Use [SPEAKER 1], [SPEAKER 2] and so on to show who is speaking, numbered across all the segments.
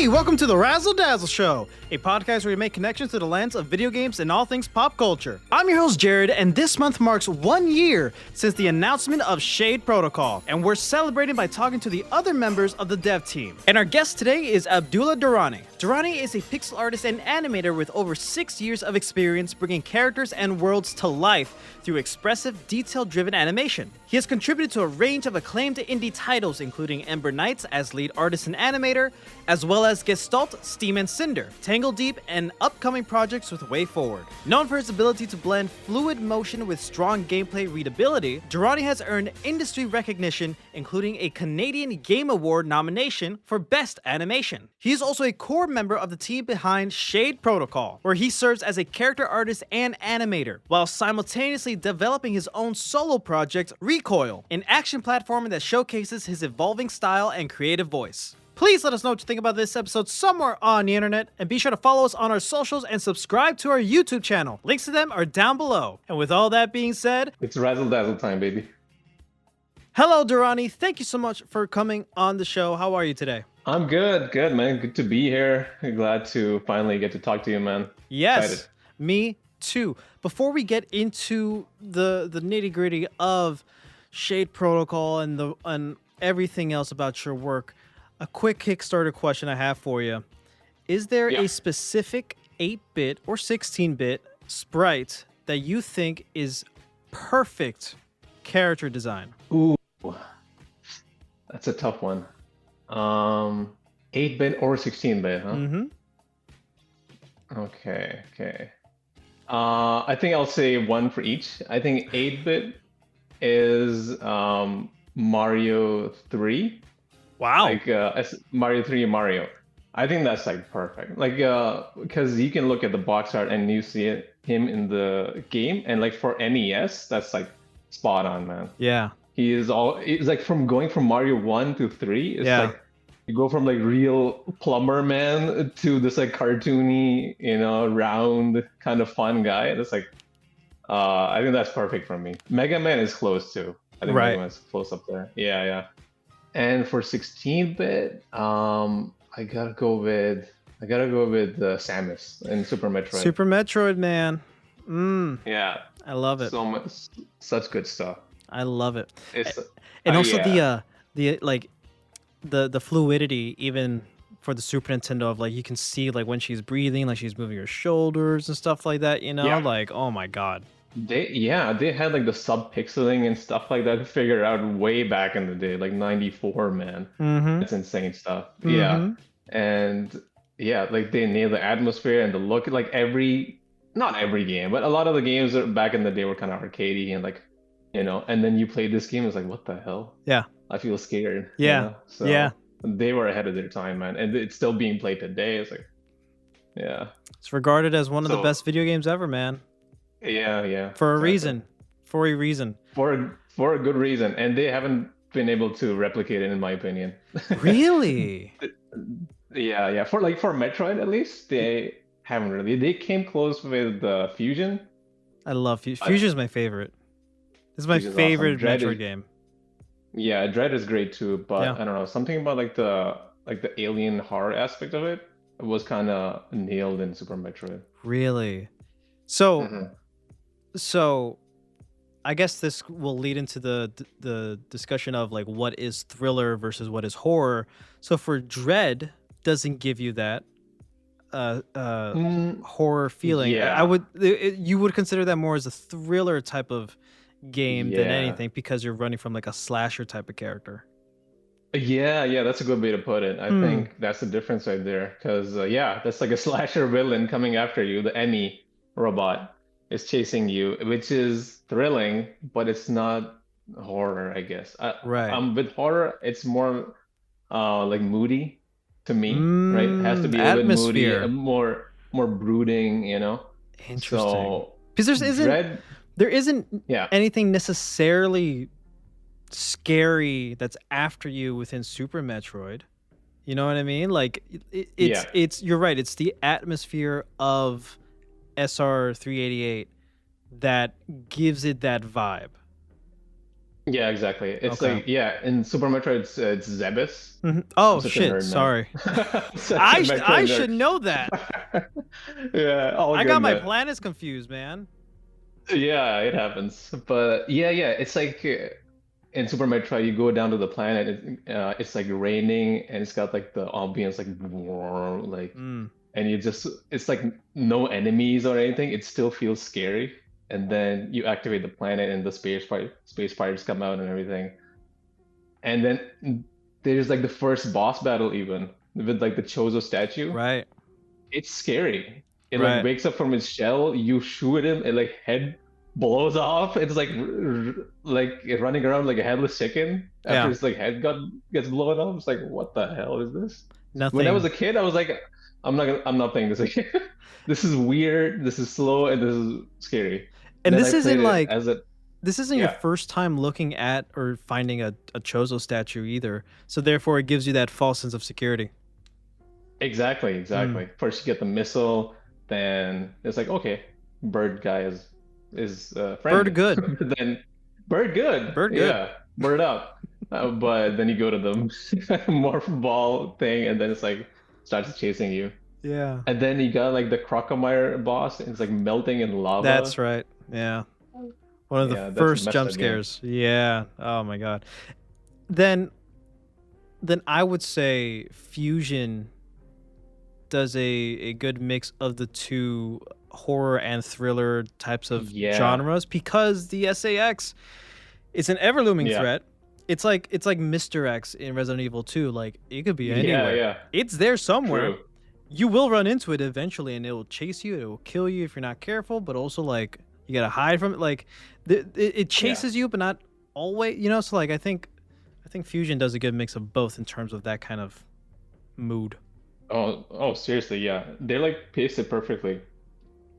[SPEAKER 1] Hey, welcome to the Razzle Dazzle Show, a podcast where we make connections through the lens of video games and all things pop culture. I'm your host, Jared, and this month marks 1 year since the announcement of Shade Protocol, and we're celebrating by talking to the other members of the dev team. And our guest today is Abdullah Durrani. Durrani is a pixel artist and animator with over 6 years of experience bringing characters and worlds to life through expressive, detail-driven animation. He has contributed to a range of acclaimed indie titles, including Ember Knights as lead artist and animator, as well as Gestalt, Steam, and Cinder, Tangledeep, and upcoming projects with Way Forward. Known for his ability to blend fluid motion with strong gameplay readability, Durrani has earned industry recognition, including a Canadian Game Award nomination for Best Animation. He is also a core member of the team behind Shade Protocol, where he serves as a character artist and animator, while simultaneously developing his own solo project, Recoil, an action platformer that showcases his evolving style and creative voice. Please let us know what you think about this episode somewhere on the internet, and be sure to follow us on our socials and subscribe to our YouTube channel. Links to them are down below. And with all that being said,
[SPEAKER 2] it's razzle dazzle time, baby.
[SPEAKER 1] Hello, Durrani. Thank you so much for coming on the show. How are you today?
[SPEAKER 2] I'm good, man. Good to be here. Glad to finally get to talk to you, man.
[SPEAKER 1] Yes,
[SPEAKER 2] excited.
[SPEAKER 1] Me too. Before we get into the nitty-gritty of Shade Protocol and everything else about your work, a quick Kickstarter question I have for you. Is there a specific 8-bit or 16-bit sprite that you think is perfect character design?
[SPEAKER 2] Ooh, that's a tough one. 8-bit or 16-bit, huh?
[SPEAKER 1] Mm-hmm.
[SPEAKER 2] Okay. I think I'll say one for each. I think 8-bit is Mario 3.
[SPEAKER 1] Wow.
[SPEAKER 2] Like Mario 3 and Mario. I think that's like perfect. Like because you can look at the box art and you see him in the game, and like for NES, that's like spot on, man.
[SPEAKER 1] Yeah.
[SPEAKER 2] It's like from going from Mario 1 to 3, it's like you go from like real plumber man to this like cartoony, round kind of fun guy. That's like I think that's perfect for me. Mega Man is close too. I think Mega Man is close up there. Yeah. And for 16-bit, I gotta go with Samus in Super Metroid.
[SPEAKER 1] Super Metroid, man.
[SPEAKER 2] Yeah,
[SPEAKER 1] I love it.
[SPEAKER 2] So much, such good stuff.
[SPEAKER 1] I love it.
[SPEAKER 2] And
[SPEAKER 1] also the fluidity, even for the Super Nintendo, of like you can see like when she's breathing, like she's moving her shoulders and stuff like that. Like oh my god.
[SPEAKER 2] They had like the sub-pixeling and stuff like that figured out way back in the day, like 94, man.
[SPEAKER 1] Mm-hmm.
[SPEAKER 2] That's insane stuff.
[SPEAKER 1] Mm-hmm.
[SPEAKER 2] Yeah. And yeah, like they nailed the atmosphere and the look. Like not every game, but a lot of the games back in the day were kind of arcadey and like, and then you play this game, it's like, what the hell?
[SPEAKER 1] Yeah.
[SPEAKER 2] I feel scared.
[SPEAKER 1] Yeah.
[SPEAKER 2] So they were ahead of their time, man. And it's still being played today. It's like, yeah.
[SPEAKER 1] It's regarded as one of the best video games ever, man.
[SPEAKER 2] Yeah.
[SPEAKER 1] For a reason. For a reason.
[SPEAKER 2] For a good reason. And they haven't been able to replicate it, in my opinion.
[SPEAKER 1] Really?
[SPEAKER 2] Yeah. For Metroid, at least, they haven't really. They came close with Fusion.
[SPEAKER 1] I love Fusion. Fusion's my favorite. This is my favorite awesome. Metroid game.
[SPEAKER 2] Yeah, Dread is great too, but I don't know, something about like the alien horror aspect of it was kind of nailed in Super Metroid.
[SPEAKER 1] Really? So, So I guess this will lead into the discussion of like what is thriller versus what is horror. So for Dread doesn't give you that horror feeling.
[SPEAKER 2] Yeah.
[SPEAKER 1] You would consider that more as a thriller type of game than anything, because you're running from like a slasher type of character.
[SPEAKER 2] Yeah, that's a good way to put it. I think that's the difference right there, because that's like a slasher villain coming after you. The Emmy robot is chasing you, which is thrilling, but it's not horror, I guess.
[SPEAKER 1] Right.
[SPEAKER 2] With horror, it's more like moody to me, right? It has to be a bit moody, more brooding,
[SPEAKER 1] Interesting.
[SPEAKER 2] So
[SPEAKER 1] because there isn't anything necessarily scary that's after you within Super Metroid. You know what I mean? Like it's you're right. It's the atmosphere of SR388 that gives it that vibe.
[SPEAKER 2] Yeah, exactly. It's
[SPEAKER 1] Okay.
[SPEAKER 2] like, yeah, in Super Metroid it's Zebes.
[SPEAKER 1] Oh
[SPEAKER 2] I'm such a
[SPEAKER 1] shit!
[SPEAKER 2] nerd, man.
[SPEAKER 1] Sorry.
[SPEAKER 2] Such a
[SPEAKER 1] I
[SPEAKER 2] Metroid
[SPEAKER 1] should know that.
[SPEAKER 2] nerd. Yeah, all
[SPEAKER 1] I
[SPEAKER 2] good,
[SPEAKER 1] got my
[SPEAKER 2] man.
[SPEAKER 1] planets confused, man.
[SPEAKER 2] Yeah, it happens. But yeah, it's like in Super Metroid, you go down to the planet, it's like raining and it's got like the ambience like warm, like,
[SPEAKER 1] Mm.
[SPEAKER 2] and it's like no enemies or anything. It still feels scary. And then you activate the planet and the space fighters come out and everything. And then there's like the first boss battle even with like the Chozo statue.
[SPEAKER 1] Right.
[SPEAKER 2] It's scary. It like
[SPEAKER 1] Right.
[SPEAKER 2] wakes up from its shell, you shoot him, and like head blows off. It's like like running around like a headless chicken after
[SPEAKER 1] Yeah.
[SPEAKER 2] his like gets blown off. It's like, what the hell is this? When I was
[SPEAKER 1] Nothing.
[SPEAKER 2] a kid, I was like, I'm not playing this again. This is weird, this is slow, and this is scary.
[SPEAKER 1] And
[SPEAKER 2] Then
[SPEAKER 1] this
[SPEAKER 2] I played
[SPEAKER 1] isn't
[SPEAKER 2] it
[SPEAKER 1] like
[SPEAKER 2] as a
[SPEAKER 1] this isn't your
[SPEAKER 2] yeah.
[SPEAKER 1] first time looking at or finding a Chozo statue either. So therefore, it gives you that false sense of security.
[SPEAKER 2] Exactly,
[SPEAKER 1] Mm.
[SPEAKER 2] exactly. First you get the missile, then it's like, okay, bird guy is
[SPEAKER 1] Bird
[SPEAKER 2] friendly.
[SPEAKER 1] good.
[SPEAKER 2] Then bird good,
[SPEAKER 1] Bird good.
[SPEAKER 2] yeah, bird up. But then you go to the morph ball thing, and then it's like starts chasing you.
[SPEAKER 1] Yeah.
[SPEAKER 2] And then you got like the crocomire boss, and it's like melting in lava.
[SPEAKER 1] That's right. Yeah. One of the
[SPEAKER 2] Yeah, that's a
[SPEAKER 1] first
[SPEAKER 2] messed
[SPEAKER 1] jump
[SPEAKER 2] up game.
[SPEAKER 1] scares. Yeah. Oh my god. Then then I would say Fusion does a good mix of the two horror and thriller types of
[SPEAKER 2] Yeah,
[SPEAKER 1] genres because the SAX is an ever looming
[SPEAKER 2] yeah,
[SPEAKER 1] threat. It's like Mr. X in Resident Evil 2. Like it could be
[SPEAKER 2] yeah,
[SPEAKER 1] anywhere.
[SPEAKER 2] yeah.
[SPEAKER 1] It's there somewhere.
[SPEAKER 2] True.
[SPEAKER 1] You will run into it eventually, and it will chase you. It will kill you if you're not careful. But also, like you gotta hide from it. Like it
[SPEAKER 2] Yeah.
[SPEAKER 1] chases you, but not always. You know. So like I think Fusion does a good mix of both in terms of that kind of mood.
[SPEAKER 2] Oh, seriously, yeah. They like paced it perfectly.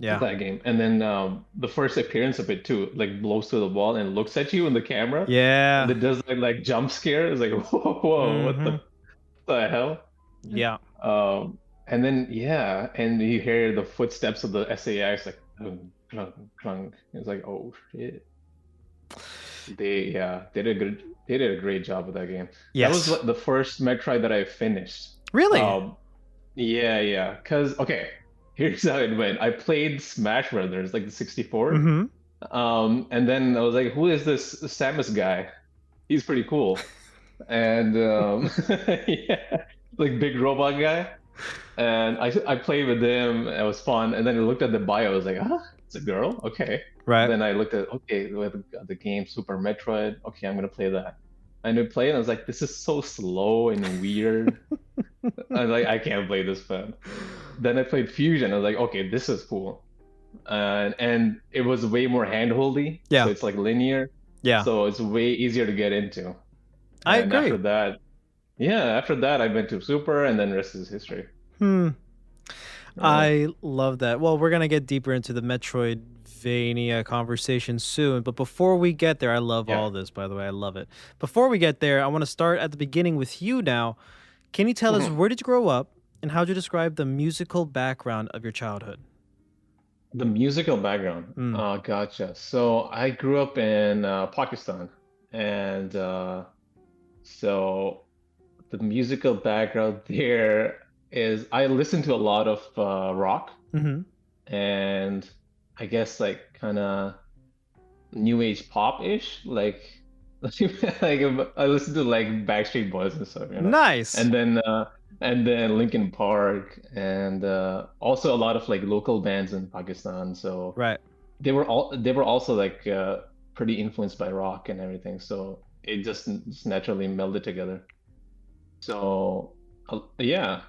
[SPEAKER 1] Yeah.
[SPEAKER 2] That game. And then the first appearance of it too, like blows to the wall and looks at you in the camera, and
[SPEAKER 1] Yeah.
[SPEAKER 2] it does like jump scare. It's like whoa, what
[SPEAKER 1] Mm-hmm.
[SPEAKER 2] the hell?
[SPEAKER 1] Yeah.
[SPEAKER 2] Um, and then yeah, and you hear the footsteps of the SAX like clunk, clunk. It's like oh shit. They did a great job with that game. That was
[SPEAKER 1] Yes.
[SPEAKER 2] like the first Metroid that I finished.
[SPEAKER 1] Really?
[SPEAKER 2] Um, yeah. Cause okay, here's how it went. I played Smash Brothers, like the 64.
[SPEAKER 1] Mm-hmm.
[SPEAKER 2] And then I was like, who is this Samus guy? He's pretty cool. And yeah, like big robot guy. And I played with him. It was fun. And then I looked at the bio. I was like, ah, it's a girl. Okay.
[SPEAKER 1] Right.
[SPEAKER 2] Then I looked at okay, with the game Super Metroid. Okay, I'm gonna play that. And I played, and I was like, this is so slow and weird. I was like, I can't play this, man. Then I played Fusion. I was like, okay, this is cool. And it was way more handholdy, so
[SPEAKER 1] Yeah.
[SPEAKER 2] it's like linear,
[SPEAKER 1] Yeah.
[SPEAKER 2] so it's way easier to get into.
[SPEAKER 1] I
[SPEAKER 2] And
[SPEAKER 1] agree.
[SPEAKER 2] after that, I went to Super, and then rest is history.
[SPEAKER 1] Hmm.
[SPEAKER 2] Yeah,
[SPEAKER 1] I love that. Well, we're gonna get deeper into the Metroidvania conversation soon, but before we get there, I love
[SPEAKER 2] yeah.
[SPEAKER 1] all this, by the way. I love it. Before we get there, I want to start at the beginning with you now. Can you tell us
[SPEAKER 2] Mhm.
[SPEAKER 1] where did you grow up and how would you describe the musical background of your childhood?
[SPEAKER 2] The musical background.
[SPEAKER 1] Mm.
[SPEAKER 2] Gotcha. So I grew up in Pakistan, and so the musical background there is I listen to a lot of rock
[SPEAKER 1] Mm-hmm.
[SPEAKER 2] and I guess like kind of new age pop-ish, like I listen to like Backstreet Boys and stuff,
[SPEAKER 1] Nice.
[SPEAKER 2] and then Linkin Park and also a lot of like local bands in Pakistan. So
[SPEAKER 1] Right.
[SPEAKER 2] they were also like pretty influenced by rock and everything. So it just naturally melded together. So yeah,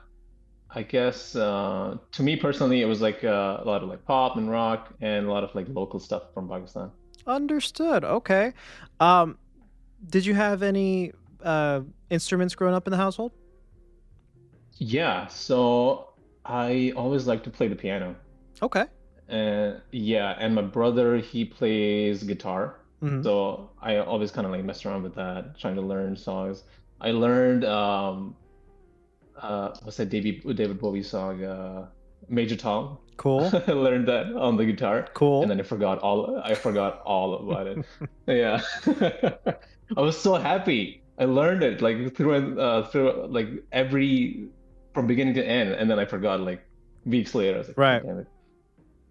[SPEAKER 2] I guess to me personally, it was like a lot of like pop and rock and a lot of like local stuff from Pakistan.
[SPEAKER 1] Understood. Okay. Um, did you have any instruments growing up in the household?
[SPEAKER 2] Yeah, so I always like to play the piano.
[SPEAKER 1] Okay.
[SPEAKER 2] And yeah, and my brother, he plays guitar.
[SPEAKER 1] Mm-hmm.
[SPEAKER 2] So I always kind of like mess around with that, trying to learn songs. I learned what's that David Bowie song? Major Tom.
[SPEAKER 1] Cool.
[SPEAKER 2] I learned that on the guitar.
[SPEAKER 1] Cool.
[SPEAKER 2] And then I forgot all about it. Yeah. I was so happy. I learned it like through like every from beginning to end, and then I forgot like weeks later. I was like,
[SPEAKER 1] Right.
[SPEAKER 2] damn it.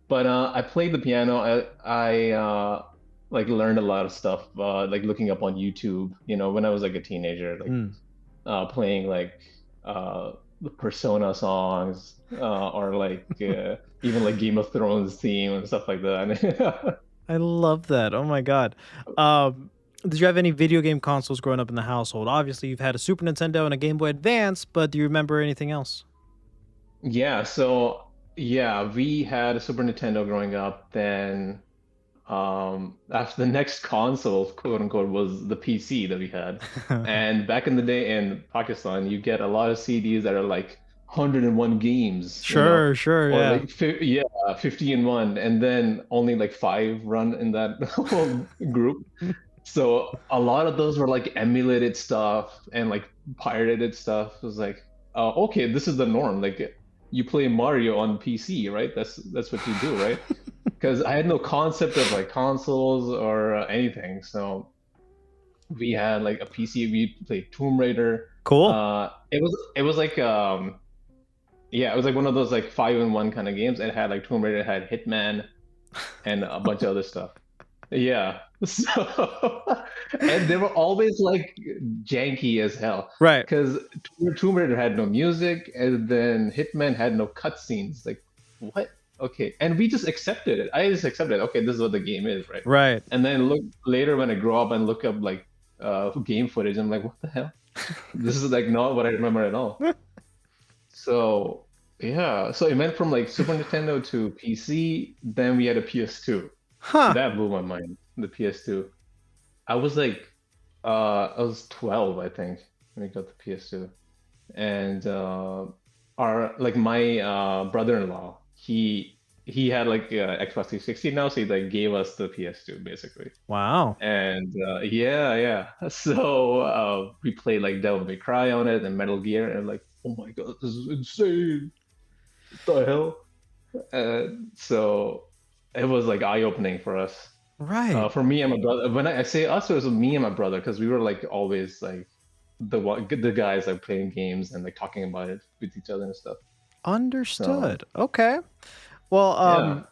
[SPEAKER 2] But I played the piano. I like learned a lot of stuff like looking up on YouTube, when I was like a teenager, like playing like the Persona songs or like even like Game of Thrones theme and stuff like that.
[SPEAKER 1] I love that. Oh my God. Did you have any video game consoles growing up in the household? Obviously, you've had a Super Nintendo and a Game Boy Advance, but do you remember anything else?
[SPEAKER 2] Yeah, so yeah, we had a Super Nintendo growing up. Then after the next console, quote unquote, was the PC that we had. And back in the day in Pakistan, you get a lot of CDs that are like 101 games,
[SPEAKER 1] Sure,
[SPEAKER 2] or
[SPEAKER 1] yeah.
[SPEAKER 2] like 50 in one, and then only like five run in that whole group. So a lot of those were like emulated stuff and like pirated stuff. It was like, okay, this is the norm. Like you play Mario on PC, right? That's what you do, right? Because I had no concept of like consoles or anything. So we had like a PC. We played Tomb Raider.
[SPEAKER 1] Cool.
[SPEAKER 2] It was like it was like one of those like 5-in-1 kind of games. It had like Tomb Raider, it had Hitman, and a bunch of other stuff. Yeah. So, and they were always like janky as hell.
[SPEAKER 1] Right.
[SPEAKER 2] Because Tomb Raider had no music, and then Hitman had no cutscenes. Like, what? Okay. And we just accepted it. I just accepted, okay, this is what the game is, right?
[SPEAKER 1] Right.
[SPEAKER 2] And then look later when I grow up and look up like game footage, I'm like, what the hell? This is like not what I remember at all. So, yeah. So it went from like Super Nintendo to PC, then we had a PS2.
[SPEAKER 1] Huh.
[SPEAKER 2] That blew my mind. The PS2. I was like, I was 12, I think, when we got the PS2, and my brother-in-law, he had like Xbox 360 now, so he like gave us the PS2 basically.
[SPEAKER 1] Wow.
[SPEAKER 2] And yeah. So we played like Devil May Cry on it and Metal Gear, and like, oh my God, this is insane. What the hell? So it was like eye-opening for us.
[SPEAKER 1] Right.
[SPEAKER 2] For me and my brother. When I say us, it was me and my brother, because we were like always like the guys like playing games and like talking about it with each other and stuff.
[SPEAKER 1] Understood. Okay. Well,
[SPEAKER 2] Yeah.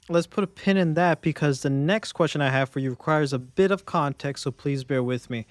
[SPEAKER 1] let's put a pin in that, because the next question I have for you requires a bit of context, so please bear with me.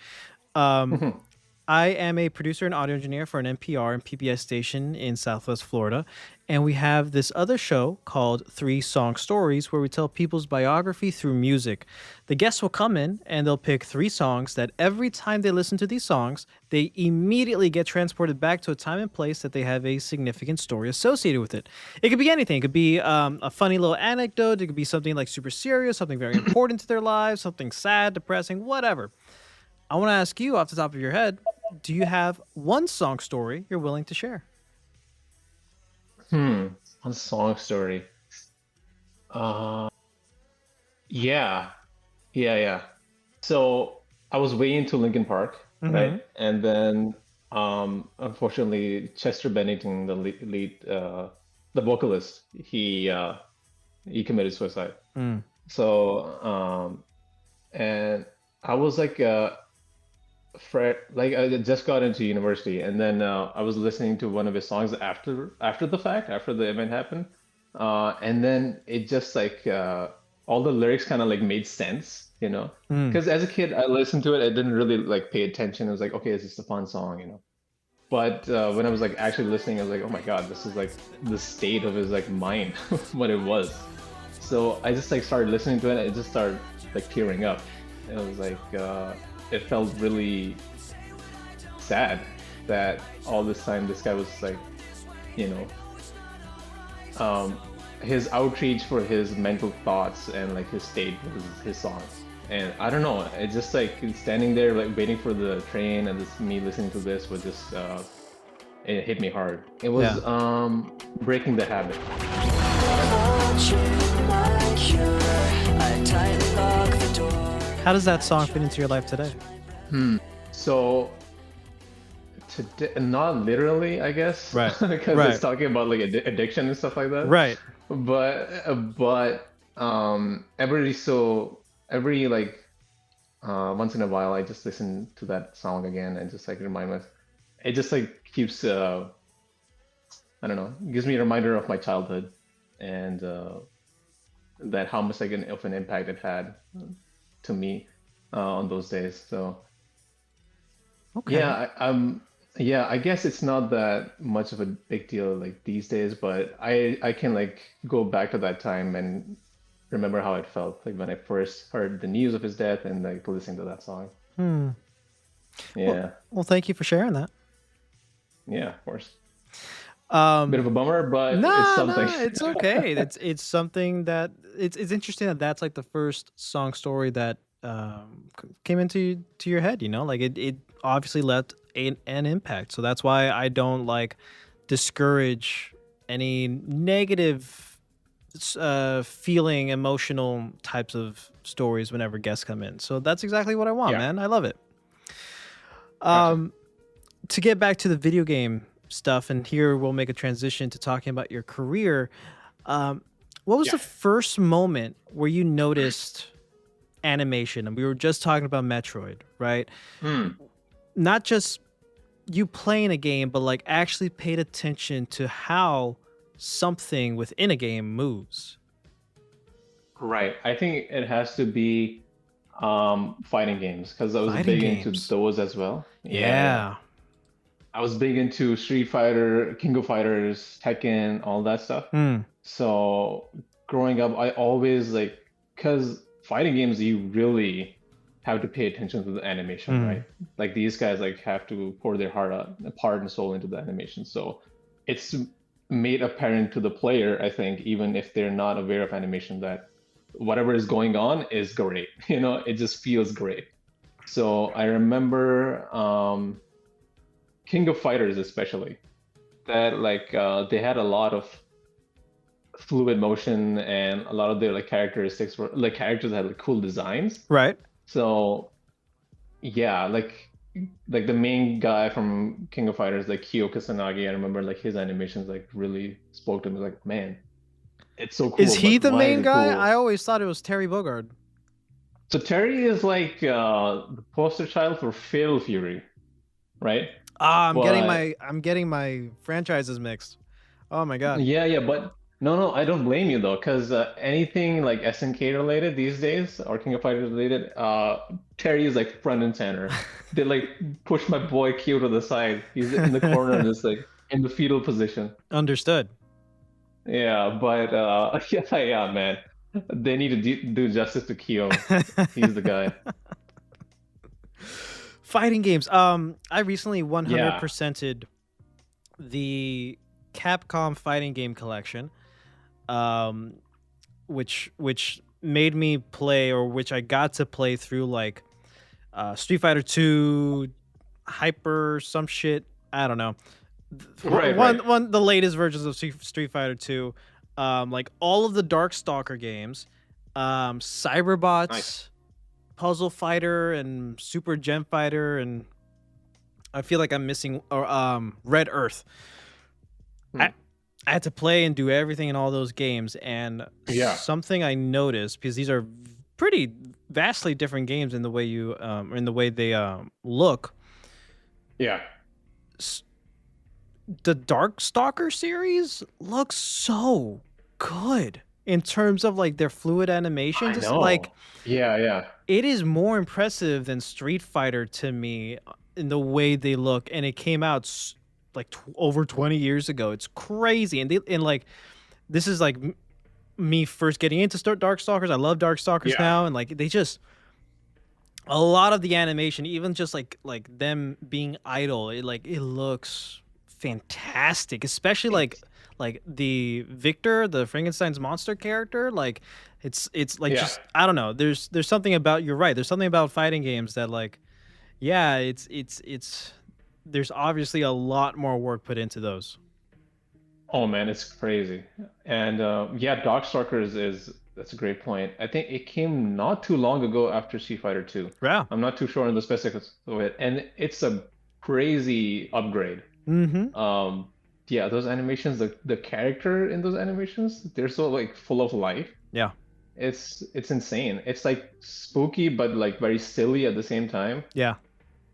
[SPEAKER 1] I am a producer and audio engineer for an NPR and PBS station in Southwest Florida, and we have this other show called 3 Song Stories, where we tell people's biography through music. The guests will come in and they'll pick 3 songs that every time they listen to these songs, they immediately get transported back to a time and place that they have a significant story associated with it. It could be anything. It could be a funny little anecdote. It could be something like super serious, something very important to their lives, something sad, depressing, whatever. I want to ask you off the top of your head, do you have one song story you're willing to share?
[SPEAKER 2] One song story. Yeah. So I was way into Linkin Park, right? And then unfortunately Chester Bennington, the lead the vocalist, he committed suicide. So and I was like I just got into university, and then I was listening to one of his songs after the fact, after the event happened, and then it just like all the lyrics kind of like made sense, because as a kid I listened to it, I didn't really like pay attention. I was like, okay, it's just a fun song, But when I was like actually listening, I was like, oh my God, this is like the state of his like mind, what it was. So I just like started listening to it, and it just started like tearing up. It was like it felt really sad that all this time this guy was like, his outreach for his mental thoughts and like his state was his songs. And I don't know, it's just like standing there like waiting for the train, and me listening to this was just it hit me hard. It was Breaking the Habit.
[SPEAKER 1] How does that song fit into your life today?
[SPEAKER 2] So not literally, I guess,
[SPEAKER 1] Right.
[SPEAKER 2] because
[SPEAKER 1] Right.
[SPEAKER 2] it's talking about like addiction and stuff like that.
[SPEAKER 1] Right.
[SPEAKER 2] But every like once in a while, I just listen to that song again and just like remind myself. It just like keeps I don't know, gives me a reminder of my childhood and that how much like of an impact it had to me on those days. So
[SPEAKER 1] Okay.
[SPEAKER 2] yeah, I guess it's not that much of a big deal like these days, but I can like go back to that time and remember how it felt like when I first heard the news of his death and like listening to that song.
[SPEAKER 1] Hmm.
[SPEAKER 2] Yeah,
[SPEAKER 1] Well, thank you for sharing that.
[SPEAKER 2] yeah, of course. Bit
[SPEAKER 1] Um,
[SPEAKER 2] of a bummer, but it's
[SPEAKER 1] nah,
[SPEAKER 2] something.
[SPEAKER 1] it's okay. It's something that it's interesting that that's like the first song story that came into your head. You know, like it obviously left an impact. So that's why I don't like discourage any negative feeling, emotional types of stories whenever guests come in. So that's exactly what I want,
[SPEAKER 2] Yeah,
[SPEAKER 1] man. I love it.
[SPEAKER 2] gotcha.
[SPEAKER 1] Um, to get back to the video game stuff, and here we'll make a transition to talking about your career. What was
[SPEAKER 2] Yeah.
[SPEAKER 1] the first moment where you noticed animation? And we were just talking about Metroid, right?
[SPEAKER 2] Hmm.
[SPEAKER 1] Not just you playing a game, but like actually paid attention to how something within a game moves.
[SPEAKER 2] Right. I think it has to be fighting games because I was
[SPEAKER 1] Fighting
[SPEAKER 2] big into
[SPEAKER 1] games.
[SPEAKER 2] those as well. Yeah.
[SPEAKER 1] Yeah.
[SPEAKER 2] I was big into Street Fighter, King of Fighters, Tekken, all that stuff.
[SPEAKER 1] Hmm.
[SPEAKER 2] So growing up, I always like, because fighting games, you really have to pay attention to the animation,
[SPEAKER 1] Hmm.
[SPEAKER 2] right? Like these guys like have to pour their heart and soul into the animation. So it's made apparent to the player, I think, even if they're not aware of animation, that whatever is going on is great. You know, it just feels great. So I remember King of Fighters especially, that like they had a lot of fluid motion and a lot of their like characteristics were like characters that had like cool designs.
[SPEAKER 1] Right.
[SPEAKER 2] So yeah, like the main guy from King of Fighters, like Kyo Kusanagi, I remember like his animations like really spoke to me. Like, man, it's so
[SPEAKER 1] Is
[SPEAKER 2] cool,
[SPEAKER 1] he
[SPEAKER 2] but
[SPEAKER 1] the
[SPEAKER 2] why is
[SPEAKER 1] main
[SPEAKER 2] it
[SPEAKER 1] guy?
[SPEAKER 2] cool?
[SPEAKER 1] I always thought it was Terry Bogard.
[SPEAKER 2] So Terry is like the poster child for Fatal Fury, right?
[SPEAKER 1] Ah,
[SPEAKER 2] But
[SPEAKER 1] I'm getting my franchises mixed. Oh my god.
[SPEAKER 2] yeah, but no, I don't blame you though, because anything like SNK related these days or King of Fighters related, Terry is like front and center. They like push my boy Kyo to the side. He's in the corner, just like in the fetal position.
[SPEAKER 1] Understood.
[SPEAKER 2] Yeah, but yeah, man, they need to do justice to Kyo. He's the guy.
[SPEAKER 1] Fighting games. I recently
[SPEAKER 2] Yeah,
[SPEAKER 1] 100%ed the Capcom fighting game collection, um, which made me play, or which I got to play through, like Street Fighter 2, Hyper, some shit. I don't know.
[SPEAKER 2] right.
[SPEAKER 1] One the latest versions of Street Fighter 2, like all of the Darkstalker games,
[SPEAKER 2] Nice.
[SPEAKER 1] Cyberbots, Puzzle Fighter, and Super Gem Fighter, and I feel like I'm missing, or Red Earth.
[SPEAKER 2] Hmm.
[SPEAKER 1] I had to play and do everything in all those games, and
[SPEAKER 2] Yeah,
[SPEAKER 1] something I noticed, because these are pretty vastly different games in the way you in the way they look.
[SPEAKER 2] yeah.
[SPEAKER 1] The Darkstalker series looks so good in terms of like their fluid animation.
[SPEAKER 2] I
[SPEAKER 1] Just like
[SPEAKER 2] know. Yeah.
[SPEAKER 1] it is more impressive than Street Fighter to me in the way they look, and it came out like over 20 years ago. It's crazy, and like this is like me first getting into Darkstalkers. I love Darkstalkers
[SPEAKER 2] Yeah.
[SPEAKER 1] now, and like they just a lot of the animation, even just like them being idle, it looks fantastic, especially
[SPEAKER 2] It's
[SPEAKER 1] like the Victor, the Frankenstein's monster character. Like it's like
[SPEAKER 2] yeah.
[SPEAKER 1] just I don't know. There's something about, you're right. There's something about fighting games that, like, yeah, it's there's obviously a lot more work put into those.
[SPEAKER 2] Oh man, it's crazy. And yeah, Darkstalkers is that's a great point. I think it came not too long ago after Street Fighter 2.
[SPEAKER 1] Yeah.
[SPEAKER 2] I'm not too sure on the specifics of it. And it's a crazy upgrade.
[SPEAKER 1] Mm-hmm.
[SPEAKER 2] Yeah, those animations, the character in those animations, they're so like full of life.
[SPEAKER 1] Yeah.
[SPEAKER 2] It's insane. It's like spooky but like very silly at the same time.
[SPEAKER 1] Yeah.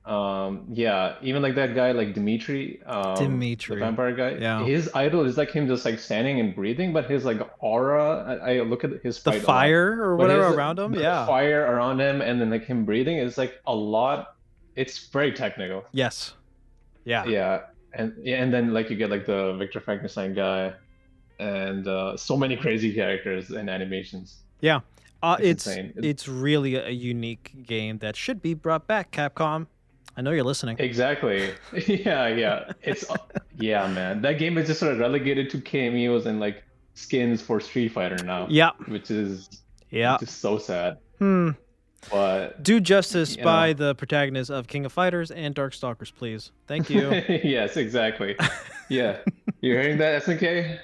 [SPEAKER 2] Yeah, even like that guy like Dimitri, the
[SPEAKER 1] Dimitri.
[SPEAKER 2] vampire guy,
[SPEAKER 1] Yeah.
[SPEAKER 2] his idol is like him just like standing and breathing, but his like aura, I look at his
[SPEAKER 1] The
[SPEAKER 2] fight a lot,
[SPEAKER 1] fire or
[SPEAKER 2] but
[SPEAKER 1] whatever
[SPEAKER 2] his
[SPEAKER 1] around him.
[SPEAKER 2] the
[SPEAKER 1] Yeah.
[SPEAKER 2] fire around him and then like him breathing is like a lot. It's very technical.
[SPEAKER 1] Yes. Yeah.
[SPEAKER 2] Yeah, and then like you get like the Victor Frankenstein guy, and so many crazy characters and animations.
[SPEAKER 1] Yeah.
[SPEAKER 2] It's insane.
[SPEAKER 1] It's really a unique game that should be brought back, Capcom. I know you're listening.
[SPEAKER 2] Exactly. Yeah. It's yeah, man. That game is just sort of relegated to cameos and like skins for Street Fighter now.
[SPEAKER 1] Yeah.
[SPEAKER 2] Which is just so sad. But
[SPEAKER 1] do justice by the protagonist of King of Fighters and Darkstalkers, please. Thank you.
[SPEAKER 2] Yes, exactly. Yeah. You're hearing that, SNK?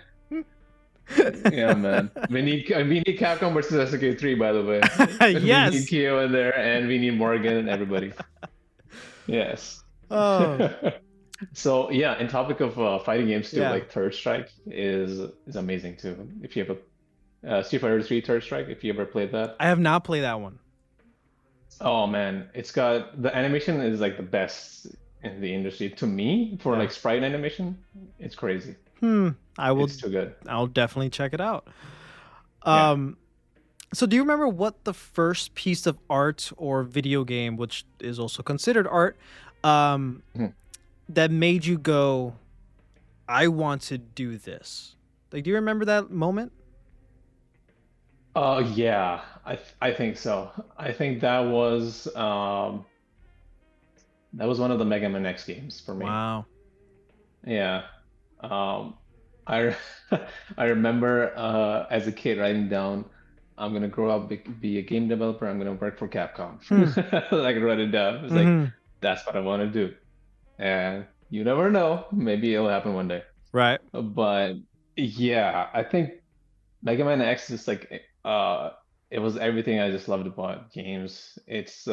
[SPEAKER 2] Yeah, man. We need Capcom versus SNK 3, by the way.
[SPEAKER 1] Yes.
[SPEAKER 2] We need Kyo in there, and we need Morgan and everybody. Yes.
[SPEAKER 1] Oh.
[SPEAKER 2] So yeah, in topic of fighting games too, like Third Strike is amazing too. If you have a Street Fighter 3 Third Strike, if you ever played that.
[SPEAKER 1] I have not played that one.
[SPEAKER 2] Oh man, it's got the animation is like the best in the industry to me for like sprite animation. It's crazy. It's too good.
[SPEAKER 1] I'll definitely check it out. So do you remember what the first piece of art or video game, which is also considered art, that made you go, I want to do this? Like, do you remember that moment?
[SPEAKER 2] Yeah, I think so. I think that was one of the Mega Man X games for me.
[SPEAKER 1] Wow.
[SPEAKER 2] Yeah. I I remember as a kid writing down, I'm gonna grow up be a game developer. I'm gonna work for Capcom. Like write it down. It's like that's what I want to do, and you never know. Maybe it'll happen one day.
[SPEAKER 1] Right.
[SPEAKER 2] But yeah, I think Mega Man X is like it was everything I just loved about games. It just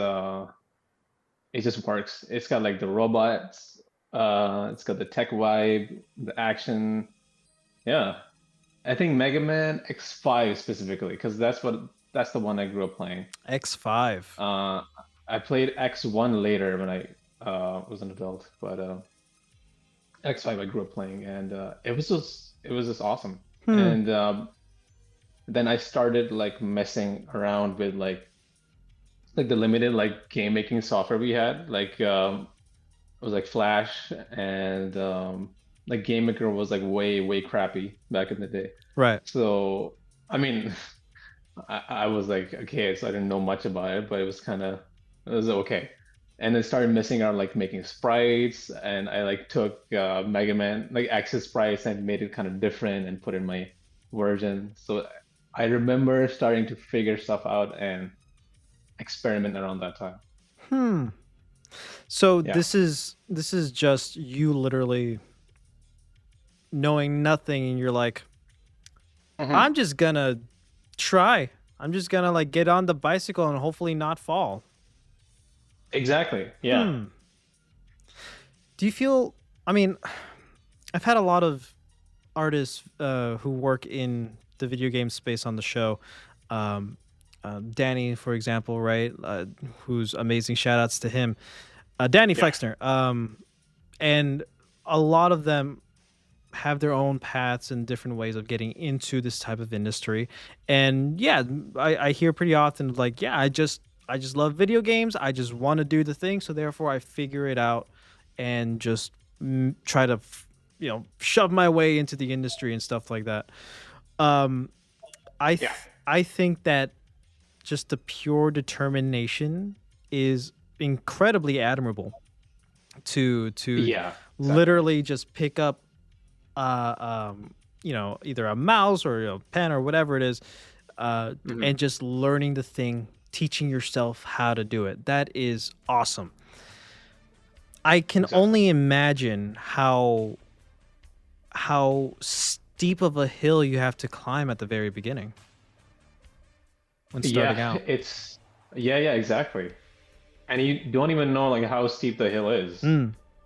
[SPEAKER 2] works. It's got like the robots. It's got the tech vibe, the action. Yeah. I think Mega Man X5 specifically, because that's the one I grew up playing.
[SPEAKER 1] X5.
[SPEAKER 2] I played X1 later when I was an adult, but X5 I grew up playing, and it was just awesome. And then I started like messing around with like the limited like game making software we had. Like it was like Flash and like Game Maker was like way crappy back in the day.
[SPEAKER 1] Right.
[SPEAKER 2] So I mean, I was like a kid, so I didn't know much about it, but it was okay. And then started messing around like making sprites, and I like took Mega Man like X's sprites and made it kind of different and put in my version. So I remember starting to figure stuff out and experiment around that time.
[SPEAKER 1] So this is just you literally knowing nothing, and you're like, I'm just gonna try. I'm just gonna like get on the bicycle and hopefully not fall.
[SPEAKER 2] Exactly. Yeah.
[SPEAKER 1] Do you feel? I mean, I've had a lot of artists who work in the video game space on the show. Danny, for example, right? Who's amazing. Shout outs to him. Danny Flexner. And a lot of them have their own paths and different ways of getting into this type of industry. And yeah, I hear pretty often like, yeah, I just love video games. I just want to do the thing. So therefore I figure it out and just try to, shove my way into the industry and stuff like that. I think that just the pure determination is incredibly admirable to literally just pick up either a mouse or a pen or whatever it is, and just learning the thing, teaching yourself how to do it. That is awesome. I can only imagine how steep of a hill you have to climb at the very beginning when starting out.
[SPEAKER 2] It's exactly. And you don't even know like how steep the hill is.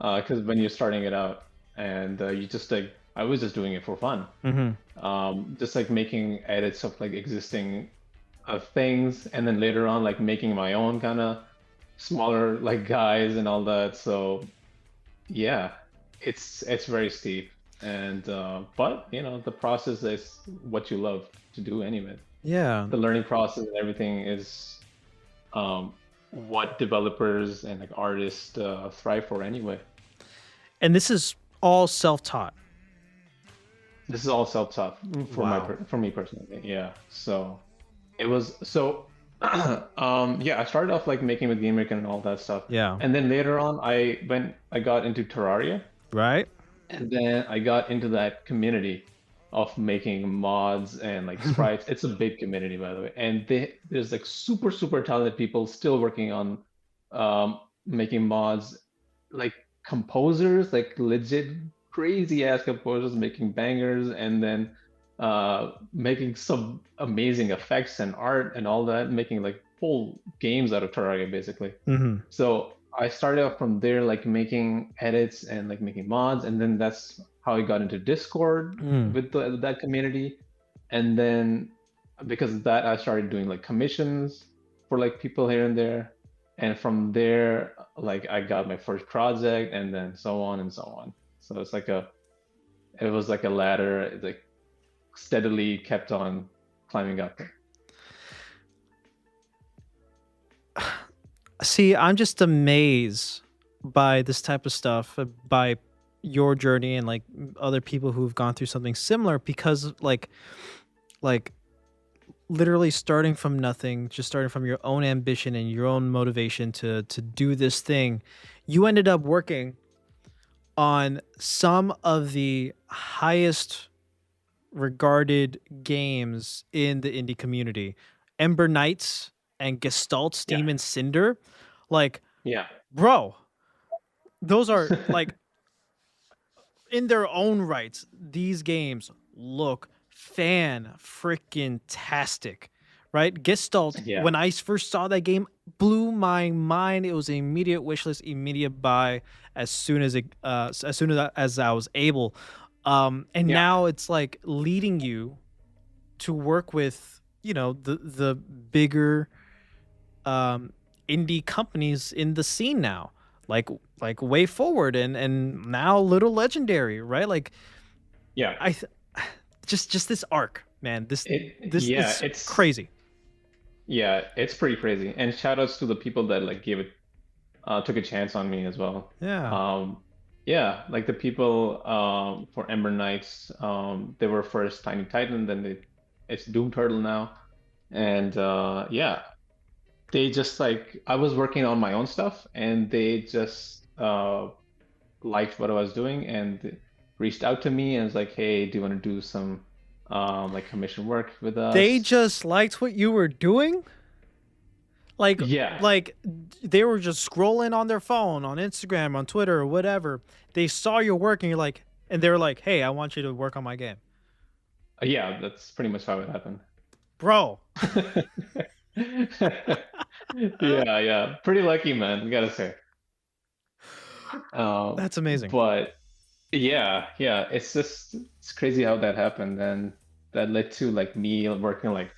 [SPEAKER 2] because when you're starting it out, and you just like I was just doing it for fun, just like making edits of like existing things, and then later on like making my own kind of smaller like guys and all that. So yeah, it's very steep, and but you know the process is what you love to do anyway.
[SPEAKER 1] Yeah.
[SPEAKER 2] The learning process and everything is what developers and like artists thrive for anyway.
[SPEAKER 1] And this is all self-taught.
[SPEAKER 2] This is all self-taught for for me personally. Yeah. So it was so yeah, I started off like making with Game Maker and all that stuff.
[SPEAKER 1] Yeah.
[SPEAKER 2] And then later on I got into Terraria.
[SPEAKER 1] Right.
[SPEAKER 2] And then I got into that community of making mods and like sprites. It's a big community, by the way. And there's like super, super talented people still working on making mods, like composers, like legit crazy ass composers making bangers, and then making some amazing effects and art and all that, making like full games out of Terraria basically. So I started off from there, like making edits and like making mods, and then that's how I got into Discord with that community. And then because of that, I started doing like commissions for like people here and there. And from there, like I got my first project, and then so on and so on. So it's like it was like a ladder. It like steadily kept on climbing up.
[SPEAKER 1] See, I'm just amazed by this type of stuff, by your journey and like other people who've gone through something similar, because like literally starting from nothing, just starting from your own ambition and your own motivation to do this thing, you ended up working on some of the highest regarded games in the indie community. Ember Knights and Gestalt, Steam and Cinder. Like, bro, those are like in their own rights, these games look fan-freaking-tastic, right? Gestalt, when I first saw that game, blew my mind. It was an immediate wishlist, immediate buy as soon as I was able. And now it's like leading you to work with, you know, the bigger indie companies in the scene now, like Way Forward and now Little Legendary, right? Like, just this arc, man. This it's crazy.
[SPEAKER 2] Yeah, it's pretty crazy. And shout outs to the people that like took a chance on me as well.
[SPEAKER 1] Yeah.
[SPEAKER 2] Like the people for Ember Knights, they were first Tiny Titan, then it's Doom Turtle now. And they just like, I was working on my own stuff, and they just liked what I was doing and reached out to me and was like, hey, do you want to do some like commission work with us?
[SPEAKER 1] They just liked what you were doing? Like, like they were just scrolling on their phone, on Instagram, on Twitter, or whatever. They saw your work and they were like, hey, I want you to work on my game.
[SPEAKER 2] Yeah, that's pretty much how it happened.
[SPEAKER 1] Bro.
[SPEAKER 2] Yeah. Pretty lucky, man, gotta say.
[SPEAKER 1] That's amazing.
[SPEAKER 2] But it's crazy how that happened, and that led to like me working like